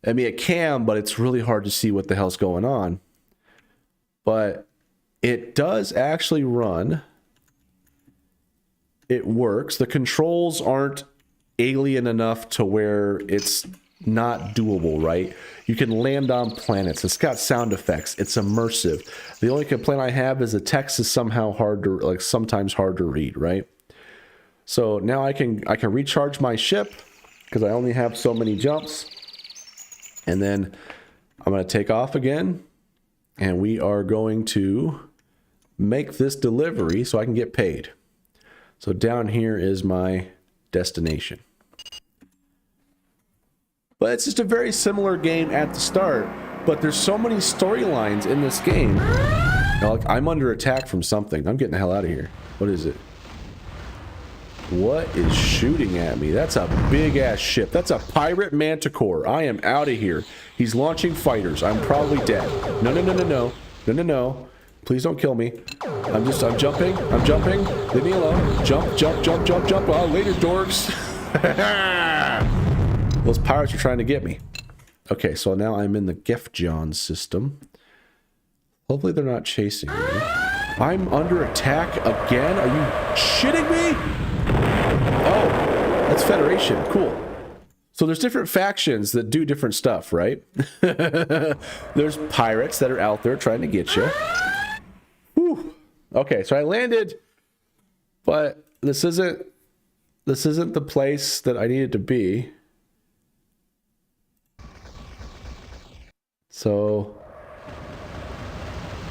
I mean, it can, but it's really hard to see what the hell's going on. But it does actually run. It works. The controls aren't alien enough to where it's not doable, right? You can land on planets. It's got sound effects. It's immersive. The only complaint I have is the text is somehow hard to, like, sometimes hard to read, right? So now I can recharge my ship because I only have so many jumps. And then I'm going to take off again. And we are going to make this delivery so I can get paid. So down here is my destination. But it's just a very similar game at the start. But there's so many storylines in this game. Like, I'm under attack from something. I'm getting the hell out of here. What is it? What is shooting at me? That's a big ass ship. That's a pirate manticore. I am out of here. He's launching fighters. I'm probably dead. No, no, no, no, no. No, no, no. Please don't kill me. I'm jumping. I'm jumping. Leave me alone. Jump, jump, jump, jump, jump. Oh, later, dorks. Those pirates are trying to get me. Okay, so now I'm in the Gefjon system. Hopefully they're not chasing me. I'm under attack again? Are you shitting me? Oh, that's Federation. Cool. So there's different factions that do different stuff, right? There's pirates that are out there trying to get you. Whew. Okay, so I landed, but this isn't the place that I needed to be. So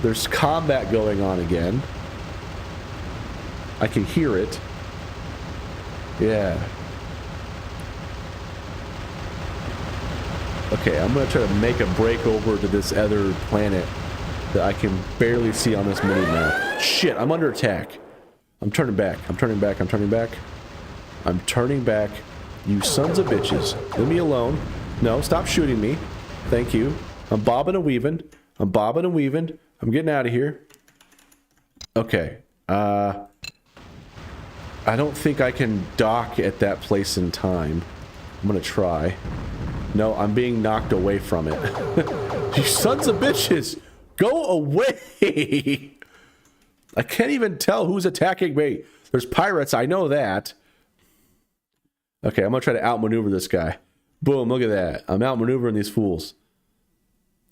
there's combat going on again. I can hear it. Yeah. Okay, I'm gonna try to make a break over to this other planet that I can barely see on this mini map. Shit, I'm under attack. I'm turning back. I'm turning back. I'm turning back. I'm turning back. You sons of bitches. Leave me alone. No, stop shooting me. Thank you. I'm bobbing and weaving. I'm bobbing and weaving. I'm getting out of here. Okay. I don't think I can dock at that place in time. I'm gonna try. No, I'm being knocked away from it. You sons of bitches! Go away! I can't even tell who's attacking me. There's pirates, I know that. Okay, I'm gonna try to outmaneuver this guy. Boom, look at that. I'm outmaneuvering these fools.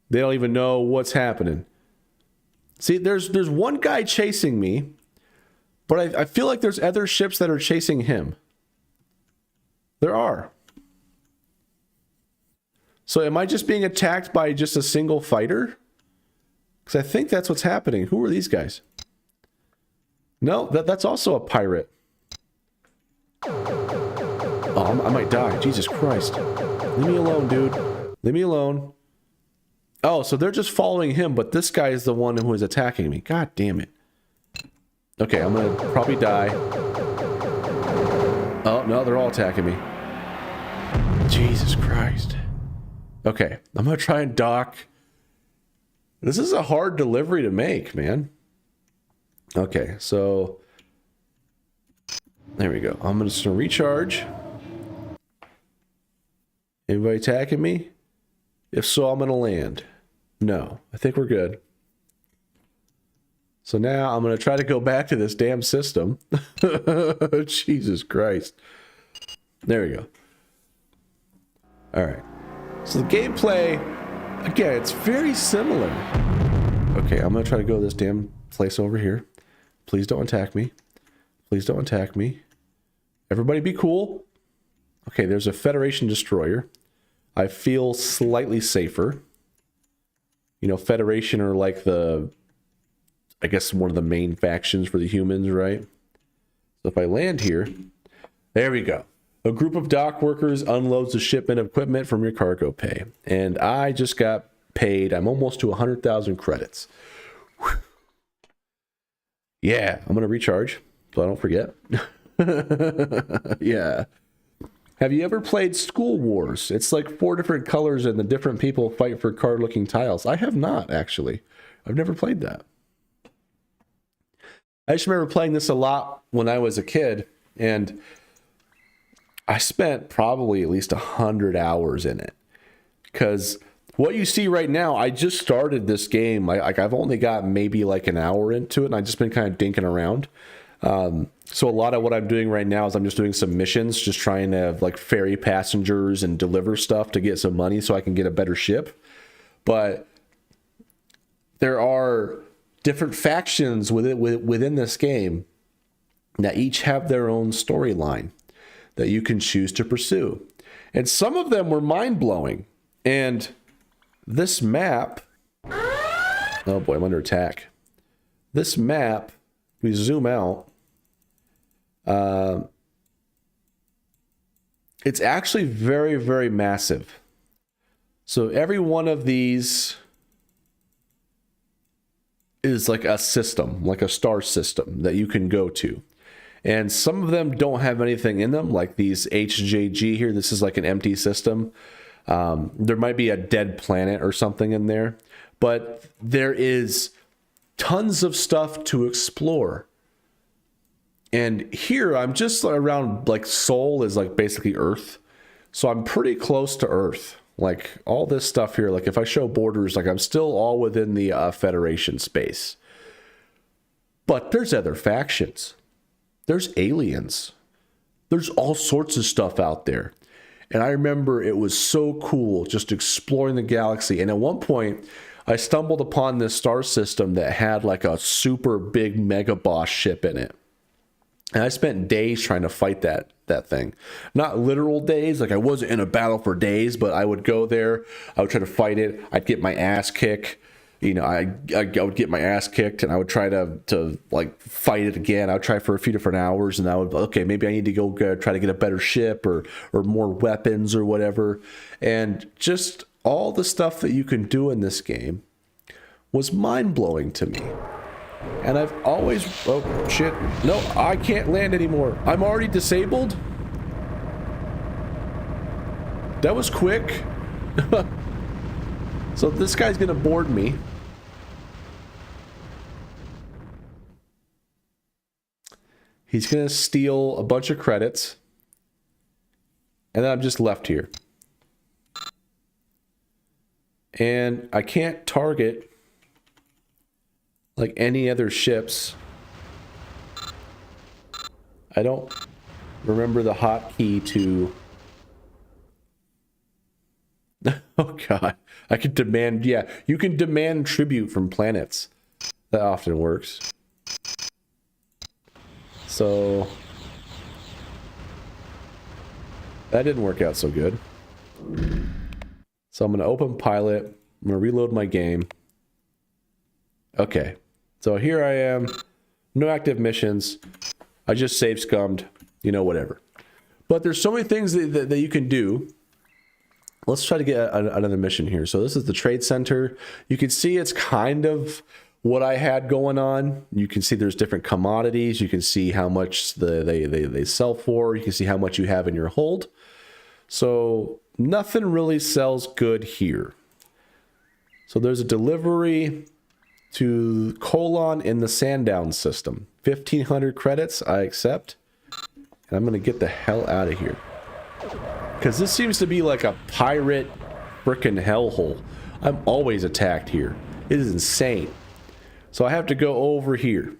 They don't even know what's happening. See, there's one guy chasing me, but I feel like there's other ships that are chasing him. There are. So am I just being attacked by just a single fighter? Because I think that's what's happening. Who are these guys? No, that's also a pirate. Oh, I might die. Jesus Christ. Leave me alone, dude. Leave me alone. Oh, so they're just following him, but this guy is the one who is attacking me. God damn it. Okay, I'm gonna probably die. Oh, no, they're all attacking me. Jesus Christ. Okay, I'm gonna try and dock. This is a hard delivery to make, man. Okay, so there we go. I'm just gonna recharge. Anybody attacking me? If so, I'm gonna land. No, I think we're good. So now I'm gonna try to go back to this damn system. Jesus Christ. There we go. All right. So the gameplay, again, it's very similar. Okay, I'm gonna try to go to this damn place over here. Please don't attack me. Please don't attack me. Everybody be cool. Okay, there's a Federation destroyer. I feel slightly safer. You know, Federation are like I guess one of the main factions for the humans, right? So if I land here, there we go. A group of dock workers unloads a shipment of equipment from your cargo pay. And I just got paid. I'm almost to 100,000 credits. Whew. Yeah, I'm going to recharge so I don't forget. Yeah. Have you ever played School Wars? It's like 4 different colors and the different people fight for card-looking tiles. I have not, actually. I've never played that. I just remember playing this a lot when I was a kid, and I spent probably at least 100 hours in it. Because what you see right now, I just started this game. I've only got maybe like an hour into it, and I've just been kind of dinking around. So a lot of what I'm doing right now is I'm just doing some missions, just trying to like ferry passengers and deliver stuff to get some money so I can get a better ship. But there are different factions within this game that each have their own storyline that you can choose to pursue. And some of them were mind-blowing. And this map... Oh boy, I'm under attack. This map, we zoom out, it's actually very, very massive. So every one of these is like a system, like a star system that you can go to. And some of them don't have anything in them, like these HJG here. This is like an empty system. There might be a dead planet or something in there, but there is tons of stuff to explore. And here I'm just around, like, Sol is like basically Earth. So I'm pretty close to Earth. Like all this stuff here, like if I show borders, like I'm still all within the Federation space. But there's other factions. There's aliens. There's all sorts of stuff out there. And I remember it was so cool just exploring the galaxy. And at one point, I stumbled upon this star system that had like a super big mega boss ship in it. And I spent days trying to fight that thing. Not literal days, like I wasn't in a battle for days, but I would go there, I would try to fight it, I'd get my ass kicked. You know, I would get my ass kicked, and I would try to like fight it again. I would try for a few different hours, and I would, okay, maybe I need to go try to get a better ship or more weapons or whatever. And just all the stuff that you can do in this game was mind-blowing to me. And I've always... Oh, shit. No, I can't land anymore. I'm already disabled? That was quick. So this guy's gonna board me. He's gonna steal a bunch of credits. And then I'm just left here. And I can't target like any other ships. I don't remember the hotkey to... Oh god. I could demand... Yeah, you can demand tribute from planets. That often works. So... that didn't work out so good. So I'm going to open Pilot. I'm going to reload my game. Okay. So here I am. No active missions. I just save scummed. You know, whatever. But there's so many things that you can do. Let's try to get another mission here. So this is the trade center. You can see it's kind of what I had going on. You can see there's different commodities. You can see how much they sell for. You can see how much you have in your hold. So nothing really sells good here. So there's a delivery to Colon in the Sandown system. 1,500 credits, I accept. And I'm going to get the hell out of here. Because this seems to be like a pirate frickin' hellhole. I'm always attacked here. It is insane. So I have to go over here.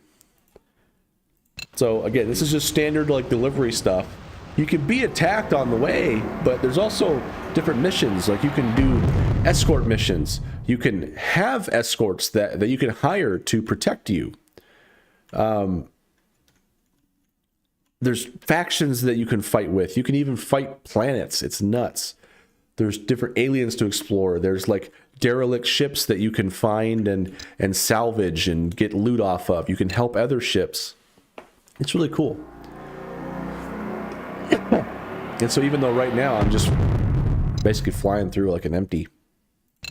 So again, this is just standard like delivery stuff. You can be attacked on the way, but there's also different missions. Like you can do escort missions. You can have escorts that you can hire to protect you. There's factions that you can fight with. You can even fight planets. It's nuts. There's different aliens to explore. There's like derelict ships that you can find and salvage and get loot off of. You can help other ships. It's really cool. And so even though right now I'm just basically flying through like an empty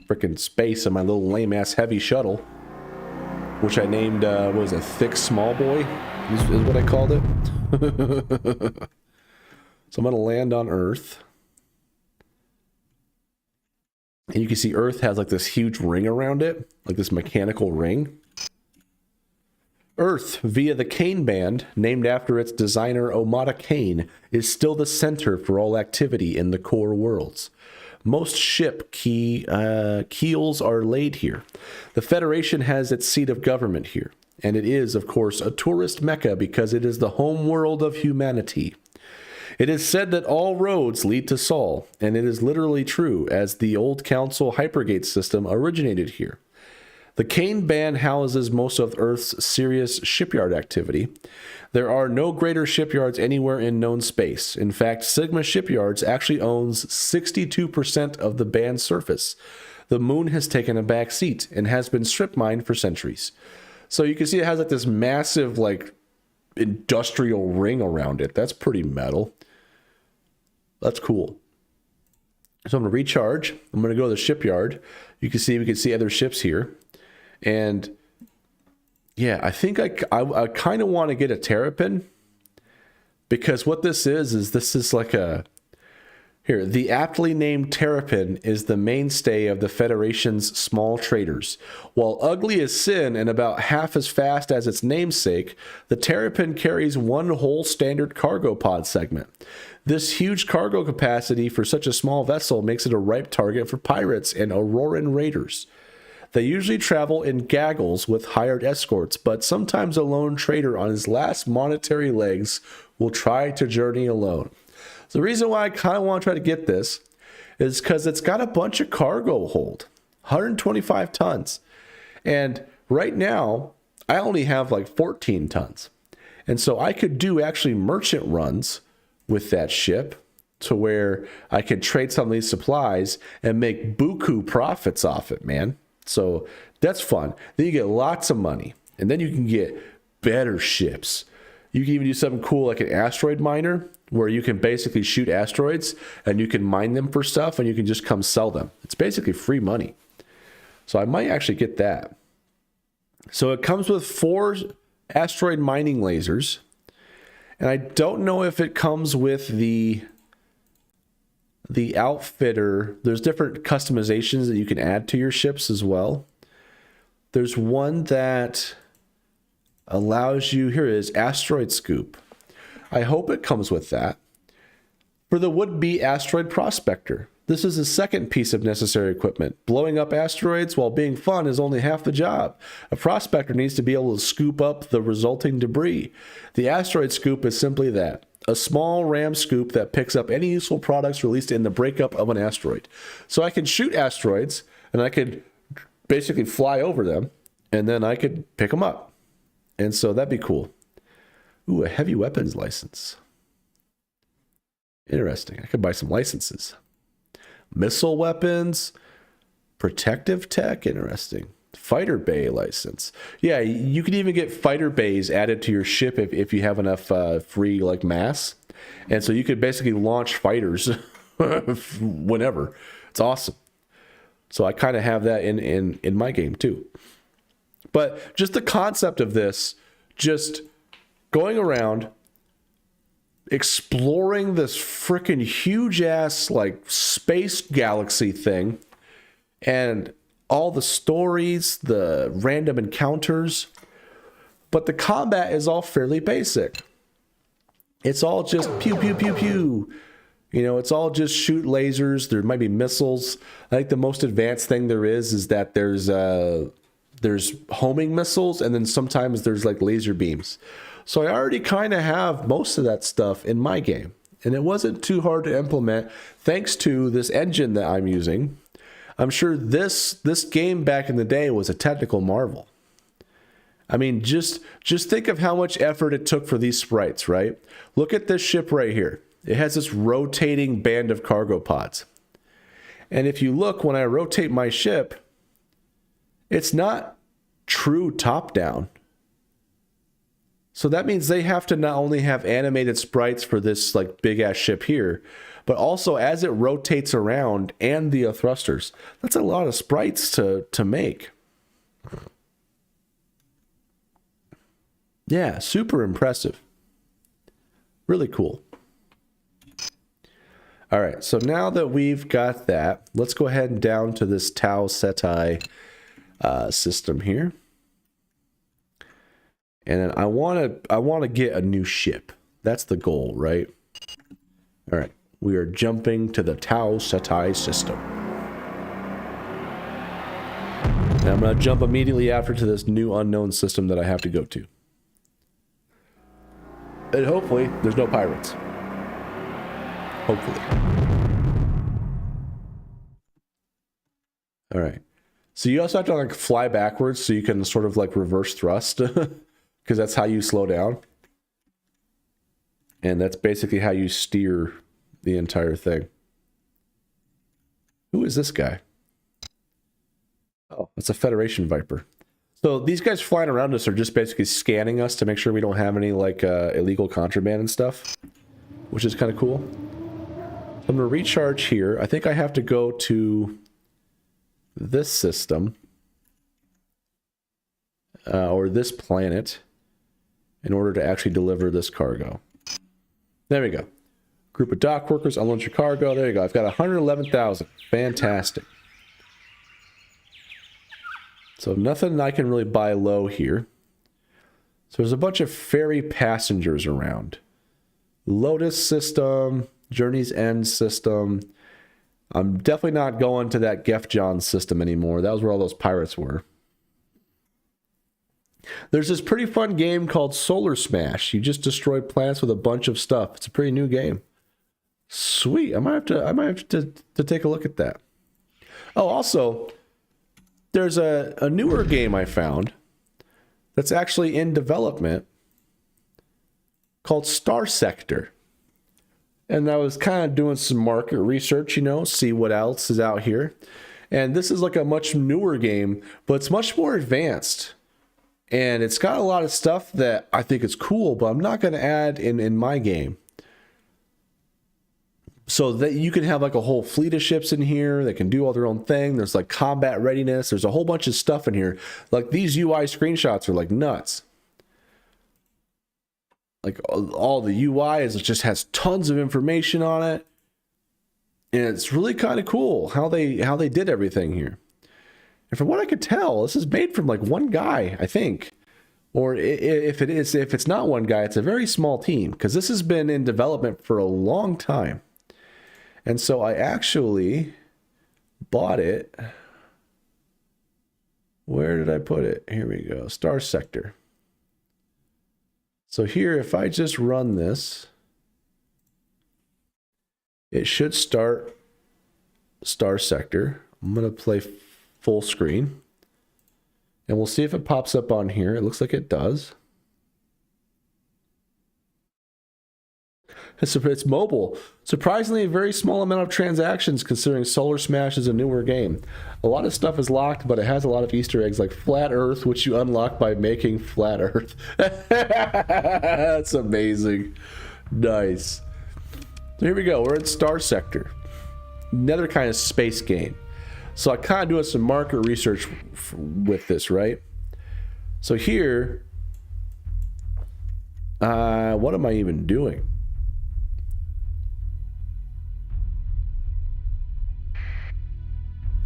freaking space in my little lame-ass heavy shuttle, which I named, what was it, Thick Small Boy is what I called it. So I'm going to land on Earth. And you can see Earth has like this huge ring around it, like this mechanical ring. Earth, via the Kane Band, named after its designer Omada Kane, is still the center for all activity in the core worlds. Most ship keels are laid here. The Federation has its seat of government here, and it is, of course, a tourist mecca because it is the home world of humanity. It is said that all roads lead to Sol, and it is literally true, as the old Council Hypergate system originated here. The Kane Band houses most of Earth's serious shipyard activity. There are no greater shipyards anywhere in known space. In fact, Sigma Shipyards actually owns 62% of the band's surface. The moon has taken a back seat and has been strip mined for centuries. So you can see it has like this massive like industrial ring around it. That's pretty metal. That's cool. So I'm going to recharge. I'm going to go to the shipyard. You can see, we can see other ships here. And yeah, I think I kind of want to get a Terrapin, because what this is like a... Here, the aptly named Terrapin is the mainstay of the Federation's small traders. While ugly as sin and about half as fast as its namesake, the Terrapin carries one whole standard cargo pod segment. This huge cargo capacity for such a small vessel makes it a ripe target for pirates and Auroran raiders. They usually travel in gaggles with hired escorts, but sometimes a lone trader on his last monetary legs will try to journey alone. So the reason why I kind of want to try to get this is because it's got a bunch of cargo hold, 125 tons. And right now, I only have like 14 tons. And so I could do actually merchant runs with that ship to where I could trade some of these supplies and make buku profits off it, man. So that's fun. Then you get lots of money, and then you can get better ships. You can even do something cool like an asteroid miner, where you can basically shoot asteroids and you can mine them for stuff and you can just come sell them. It's basically free money. So I might actually get that. So it comes with 4 asteroid mining lasers. And I don't know if it comes with the outfitter. There's different customizations that you can add to your ships as well. There's one that allows you, here it is, asteroid scoop. I hope it comes with that. For the would-be asteroid prospector, this is the second piece of necessary equipment. Blowing up asteroids while being fun is only half the job. A prospector needs to be able to scoop up the resulting debris. The asteroid scoop is simply that. A small ram scoop that picks up any useful products released in the breakup of an asteroid. So I can shoot asteroids, and I could basically fly over them, and then I could pick them up. And so that'd be cool. Ooh, a heavy weapons license. Interesting. I could buy some licenses. Missile weapons, protective tech, interesting. Fighter bay license. Yeah, you can even get fighter bays added to your ship if you have enough free like mass. And so you could basically launch fighters whenever. It's awesome. So I kind of have that in my game too. But just the concept of this, just going around exploring this freaking huge ass like space galaxy thing, and all the stories, the random encounters, but the combat is all fairly basic. It's all just pew pew pew pew. You know, it's all just shoot lasers. There might be missiles. I think the most advanced thing there is that there's homing missiles, and then sometimes there's like laser beams. So I already kind of have most of that stuff in my game. And it wasn't too hard to implement thanks to this engine that I'm using. I'm sure this game back in the day was a technical marvel. I mean, just think of how much effort it took for these sprites, right? Look at this ship right here. It has this rotating band of cargo pods. And if you look, when I rotate my ship, it's not true top-down. So that means they have to not only have animated sprites for this like big ass ship here, but also as it rotates around and the thrusters. That's a lot of sprites to make. Yeah, super impressive. Really cool. All right, so now that we've got that, let's go ahead and down to this Tau Ceti system here. And then I want to get a new ship. That's the goal, right? All right. We are jumping to the Tau Ceti system. And I'm going to jump immediately after to this new unknown system that I have to go to. And hopefully there's no pirates. Hopefully. All right. So you also have to like fly backwards so you can sort of like reverse thrust. Because that's how you slow down. And that's basically how you steer the entire thing. Who is this guy? Oh, it's a Federation Viper. So these guys flying around us are just basically scanning us to make sure we don't have any like illegal contraband and stuff, which is kind of cool. I'm going to recharge here. I think I have to go to this system or this planet in order to actually deliver this cargo. There we go. Group of dock workers, unload your cargo. There you go. I've got 111,000. Fantastic. So nothing I can really buy low here. So there's a bunch of ferry passengers around. Lotus system, Journey's End system. I'm definitely not going to that Gefjon system anymore. That was where all those pirates were. There's this pretty fun game called Solar Smash. You just destroy planets with a bunch of stuff. It's a pretty new game. Sweet. I might have to take a look at that. Oh, also, there's a newer game I found that's actually in development called Star Sector. And I was kind of doing some market research, you know, see what else is out here. And this is like a much newer game, but it's much more advanced. And it's got a lot of stuff that I think is cool, but I'm not going to add in my game. So that you can have like a whole fleet of ships in here that can do all their own thing. There's like combat readiness. There's a whole bunch of stuff in here. Like these UI screenshots are like nuts. Like all the UI is, it just has tons of information on it. And it's really kind of cool how they did everything here. And from what I could tell, this is made from like one guy, I think. Or if it's not one guy, it's a very small team, because this has been in development for a long time. And so I actually bought it. Where did I put it? Here we go. Star Sector. So here, if I just run this, it should start Star Sector. I'm going to play full screen. And we'll see if it pops up on here. It looks like it does. It's mobile. Surprisingly, a very small amount of transactions considering Solar Smash is a newer game. A lot of stuff is locked, but it has a lot of Easter eggs like Flat Earth, which you unlock by making Flat Earth. That's amazing. Nice. So here we go. We're in Star Sector. Another kind of space game. So I kind of doing some market research with this, right? So here, what am I even doing?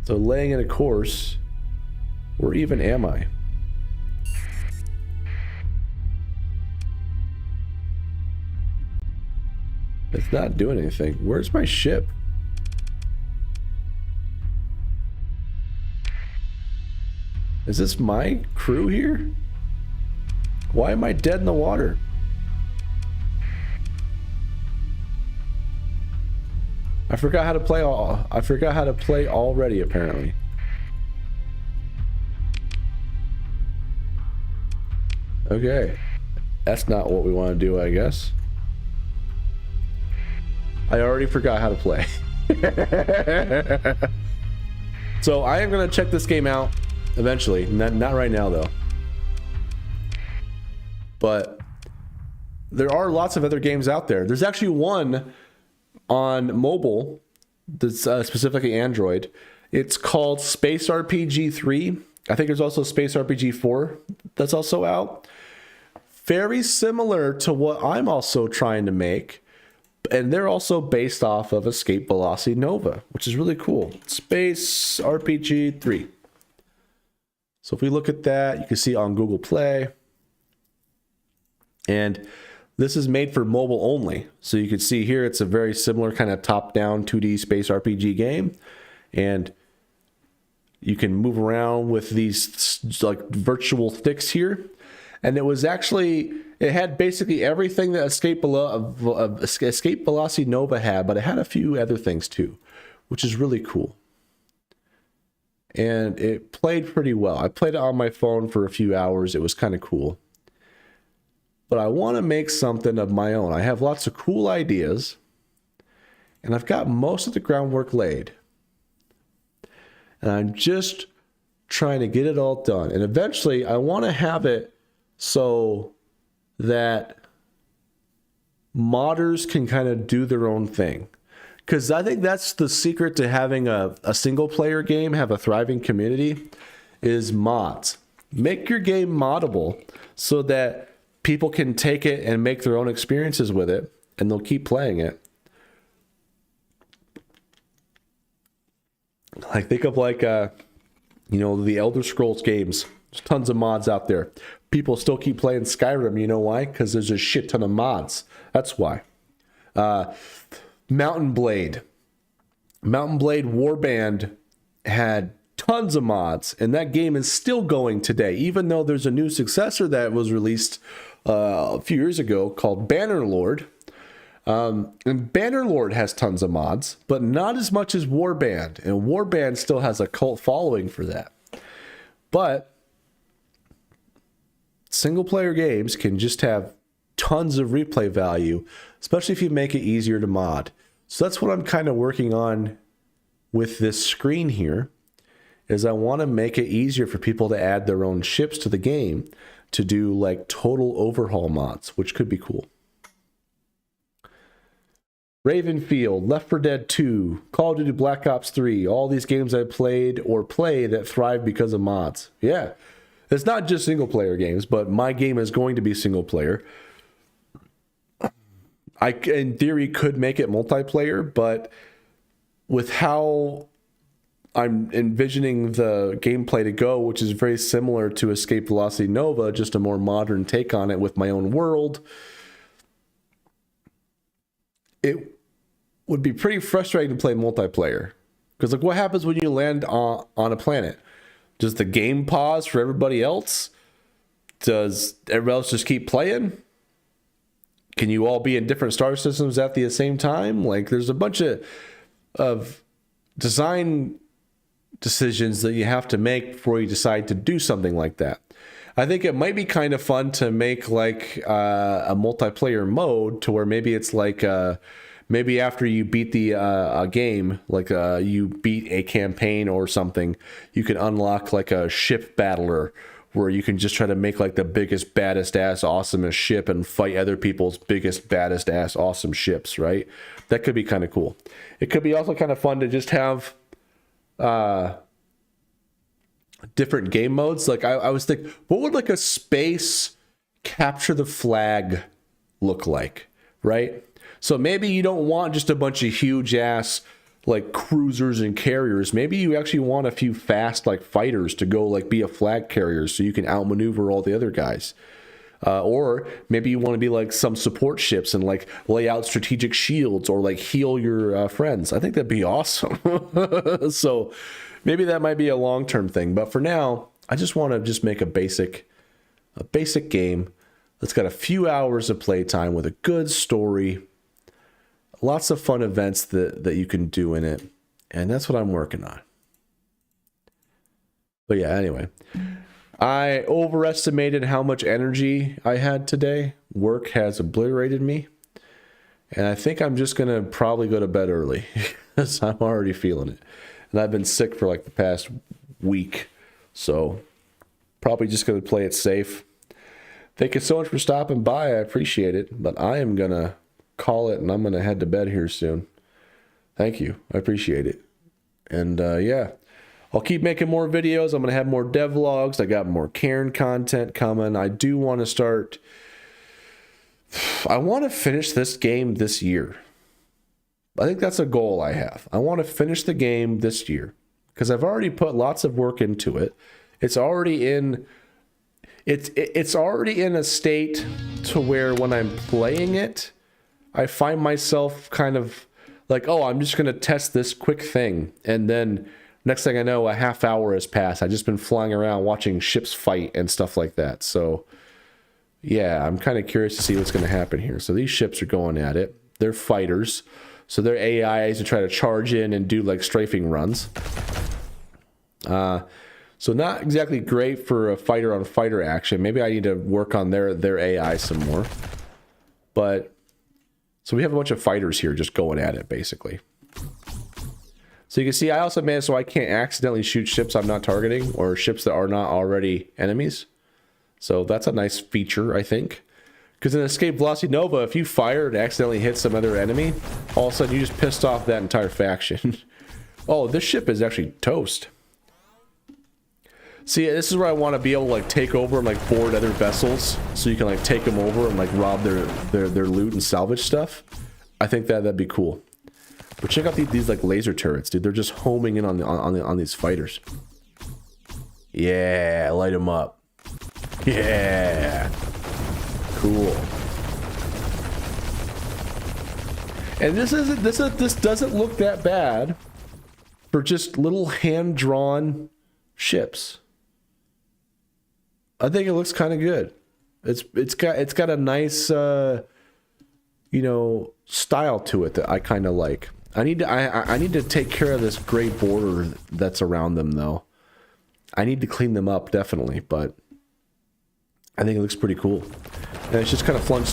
So laying in a course, where even am I? It's not doing anything. Where's my ship? Is this my crew here? Why am I dead in the water? I forgot how to play already, apparently. Okay. That's not what we want to do, I guess. I already forgot how to play. So I am going to check this game out eventually. Not right now, though. But there are lots of other games out there. There's actually one on mobile that's specifically Android. It's called Space RPG 3. I think there's also Space RPG 4 that's also out. Very similar to what I'm also trying to make. And they're also based off of Escape Velocity Nova, which is really cool. Space RPG 3. So if we look at that, you can see on Google Play. And this is made for mobile only. So you can see here, it's a very similar kind of top-down 2D space RPG game. And you can move around with these like virtual sticks here. And it was actually, it had basically everything that Escape Velocity Nova had, but it had a few other things too, which is really cool. And it played pretty well. I played it on my phone for a few hours. It was kind of cool. But I want to make something of my own. I have lots of cool ideas, and I've got most of the groundwork laid. And I'm just trying to get it all done. And eventually, I want to have it so that modders can kind of do their own thing. Because I think that's the secret to having a single-player game, have a thriving community, is mods. Make your game moddable so that people can take it and make their own experiences with it, and they'll keep playing it. Like, think of like, the Elder Scrolls games. There's tons of mods out there. People still keep playing Skyrim. You know why? Because there's a shit ton of mods. That's why. Mountain Blade Warband had tons of mods, and that game is still going today, even though there's a new successor that was released a few years ago called Bannerlord. And Bannerlord has tons of mods, but not as much as Warband, and Warband still has a cult following for that. But single player games can just have tons of replay value, especially if you make it easier to mod. So that's what I'm kind of working on with this screen here, is I want to make it easier for people to add their own ships to the game to do like total overhaul mods, which could be cool. Ravenfield, Left 4 Dead 2, Call of Duty Black Ops 3, all these games I played or play that thrive because of mods. Yeah, it's not just single player games, but my game is going to be single player. I, in theory, could make it multiplayer, but with how I'm envisioning the gameplay to go, which is very similar to Escape Velocity Nova, just a more modern take on it with my own world, it would be pretty frustrating to play multiplayer. Because like, what happens when you land on a planet? Does the game pause for everybody else? Does everybody else just keep playing? Can you all be in different star systems at the same time? Like, there's a bunch of design decisions that you have to make before you decide to do something like that. I think it might be kind of fun to make like a multiplayer mode to where maybe it's like maybe after you beat the a game, like you beat a campaign or something, you can unlock like a ship battler where you can just try to make like the biggest, baddest ass, awesomest ship and fight other people's biggest, baddest ass, awesome ships, right? That could be kind of cool. It could be also kind of fun to just have different game modes. Like I was thinking, what would like a space capture the flag look like, right? So maybe you don't want just a bunch of huge ass like cruisers and carriers. Maybe you actually want a few fast like fighters to go like be a flag carrier so you can outmaneuver all the other guys. Or maybe you want to be like some support ships and like lay out strategic shields or like heal your friends. I think that'd be awesome. So maybe that might be a long-term thing. But for now, I just want to just make a basic game that's got a few hours of playtime with a good story, lots of fun events that you can do in it. And that's what I'm working on. But yeah, anyway. I overestimated how much energy I had today. Work has obliterated me. And I think I'm just going to probably go to bed early because I'm already feeling it. And I've been sick for like the past week. So probably just going to play it safe. Thank you so much for stopping by. I appreciate it. But I am going to call it and I'm going to head to bed here soon. Thank you. I appreciate it. And yeah. I'll keep making more videos. I'm going to have more devlogs. I got more Cairn content coming. I do want to start... I want to finish this game this year. I think that's a goal I have. I want to finish the game this year. Because I've already put lots of work into it. It's already in... It's already in a state to where when I'm playing it, I find myself kind of like, oh, I'm just going to test this quick thing. And then... next thing I know, a half hour has passed. I've just been flying around watching ships fight and stuff like that. So, yeah, I'm kind of curious to see what's going to happen here. So these ships are going at it. They're fighters. So they're AIs to try to charge in and do like strafing runs. So not exactly great for a fighter-on-fighter action. Maybe I need to work on their AI some more. But, so we have a bunch of fighters here just going at it, basically. So you can see I also made it so I can't accidentally shoot ships I'm not targeting or ships that are not already enemies. So that's a nice feature, I think. Because in Escape Velocity Nova, if you fire and accidentally hit some other enemy, all of a sudden you just pissed off that entire faction. Oh, this ship is actually toast. See, this is where I want to be able to like take over and like board other vessels so you can like take them over and like rob their loot and salvage stuff. I think that'd be cool. But check out these like laser turrets, dude. They're just homing in on these fighters. Yeah, light them up. Yeah, cool. And this doesn't look that bad for just little hand-drawn ships. I think it looks kind of good. It's got a nice you know, style to it that I kind of like. I need to take care of this gray border that's around them, though. I need to clean them up, definitely, but I think it looks pretty cool. And it's just kind of fun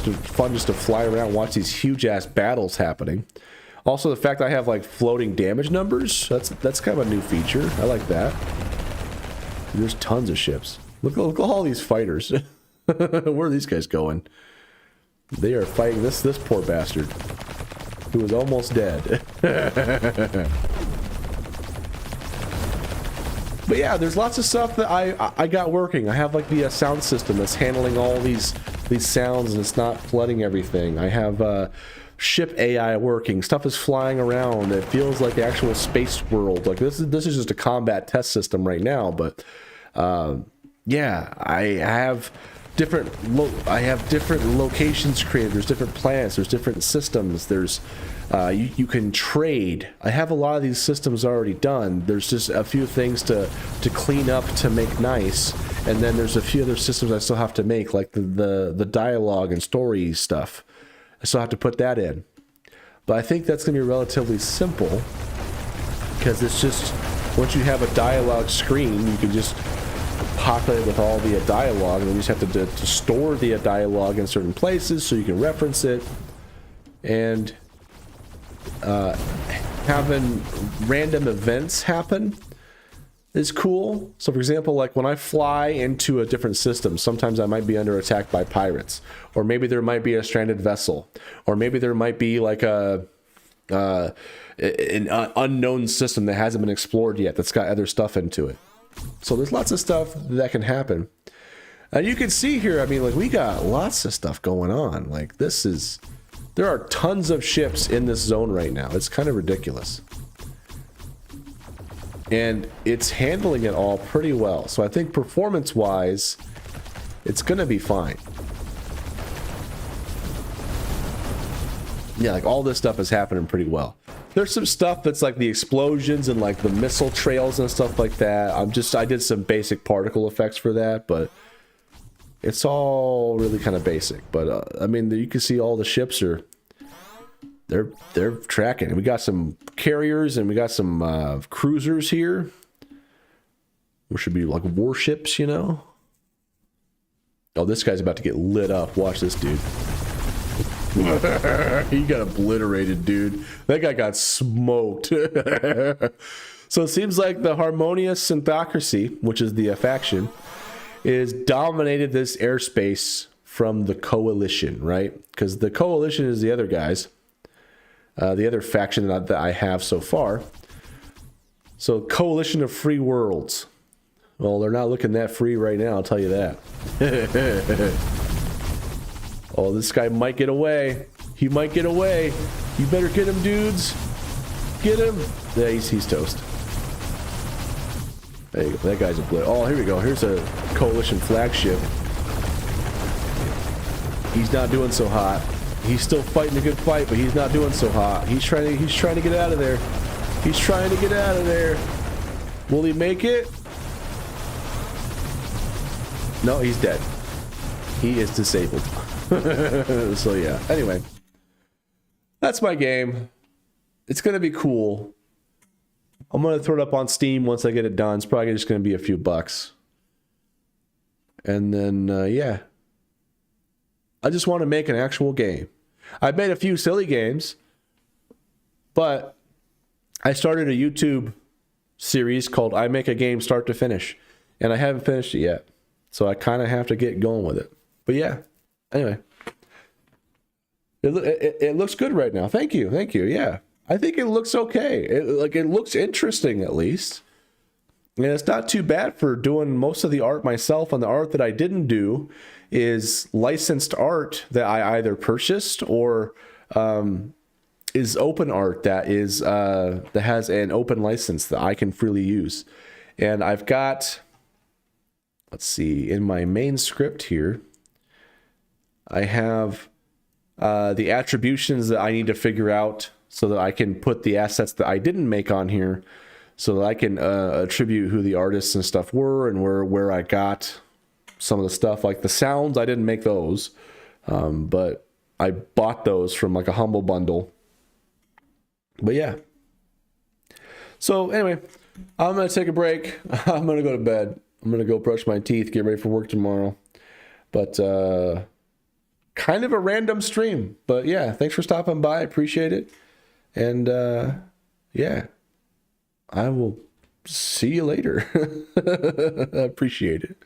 just to fly around and watch these huge-ass battles happening. Also, the fact I have, like, floating damage numbers, that's kind of a new feature. I like that. There's tons of ships. Look at all these fighters. Where are these guys going? They are fighting this poor bastard who is almost dead. But yeah, there's lots of stuff that I got working. I have like the sound system that's handling all these sounds and it's not flooding everything. I have ship AI working. Stuff is flying around. It feels like the actual space world. Like this is just a combat test system right now. But yeah, I have different locations created. There's different planets. There's different systems. There's you can trade. I have a lot of these systems already done. There's just a few things to clean up to make nice, and then there's a few other systems I still have to make, like the dialogue and story stuff. I still have to put that in, but I think that's gonna be relatively simple because it's just once you have a dialogue screen, you can just populate with all the dialogue, and then you just have to store the dialogue in certain places so you can reference it. And having random events happen is cool. So for example, like when I fly into a different system, sometimes I might be under attack by pirates, or maybe there might be a stranded vessel, or maybe there might be like an unknown system that hasn't been explored yet that's got other stuff into it. So there's lots of stuff that can happen. And you can see here, I mean, like we got lots of stuff going on. Like there are tons of ships in this zone right now. It's kind of ridiculous. And it's handling it all pretty well. So I think performance-wise, it's gonna be fine. Yeah, like all this stuff is happening pretty well. There's some stuff that's like the explosions and like the missile trails and stuff like that. I did some basic particle effects for that, but it's all really kind of basic. But I mean, you can see all the ships are they're tracking. We got some carriers and we got some cruisers here, which should be like warships, you know. Oh, this guy's about to get lit up. Watch this dude. He got obliterated, dude. That guy got smoked. So it seems like the Harmonious Synthocracy, which is the faction, is dominated this airspace from the Coalition, right? Because the Coalition is the other guys, the other faction that I have so far. So Coalition of Free Worlds. Well, they're not looking that free right now, I'll tell you that. Oh, this guy might get away. He might get away. You better get him, dudes. Get him. Yeah, he's toast. There you go. That guy's a blitz. Oh, here we go. Here's a Coalition flagship. He's not doing so hot. He's still fighting a good fight, but he's not doing so hot. He's trying to get out of there. He's trying to get out of there. Will he make it? No, he's dead. He is disabled. So yeah, anyway, that's my game. It's gonna be cool. I'm gonna throw it up on Steam once I get it done. It's probably just gonna be a few bucks, and then yeah, I just want to make an actual game. I've made a few silly games, but I started a YouTube series called I Make a Game Start to Finish, and I haven't finished it yet, so I kind of have to get going with it. But yeah, anyway, it looks good right now. Thank you. Yeah, I think it looks okay. It looks interesting at least, and it's not too bad for doing most of the art myself. And the art that I didn't do is licensed art that I either purchased or is open art that has an open license that I can freely use. And I've got, let's see, in my main script here, I have the attributions that I need to figure out so that I can put the assets that I didn't make on here, so that I can attribute who the artists and stuff were and where I got some of the stuff. Like the sounds, I didn't make those, but I bought those from like a Humble Bundle. But yeah. So anyway, I'm going to take a break. I'm going to go to bed. I'm going to go brush my teeth, get ready for work tomorrow. But kind of a random stream. But yeah, thanks for stopping by. I appreciate it. And yeah, I will see you later. I appreciate it.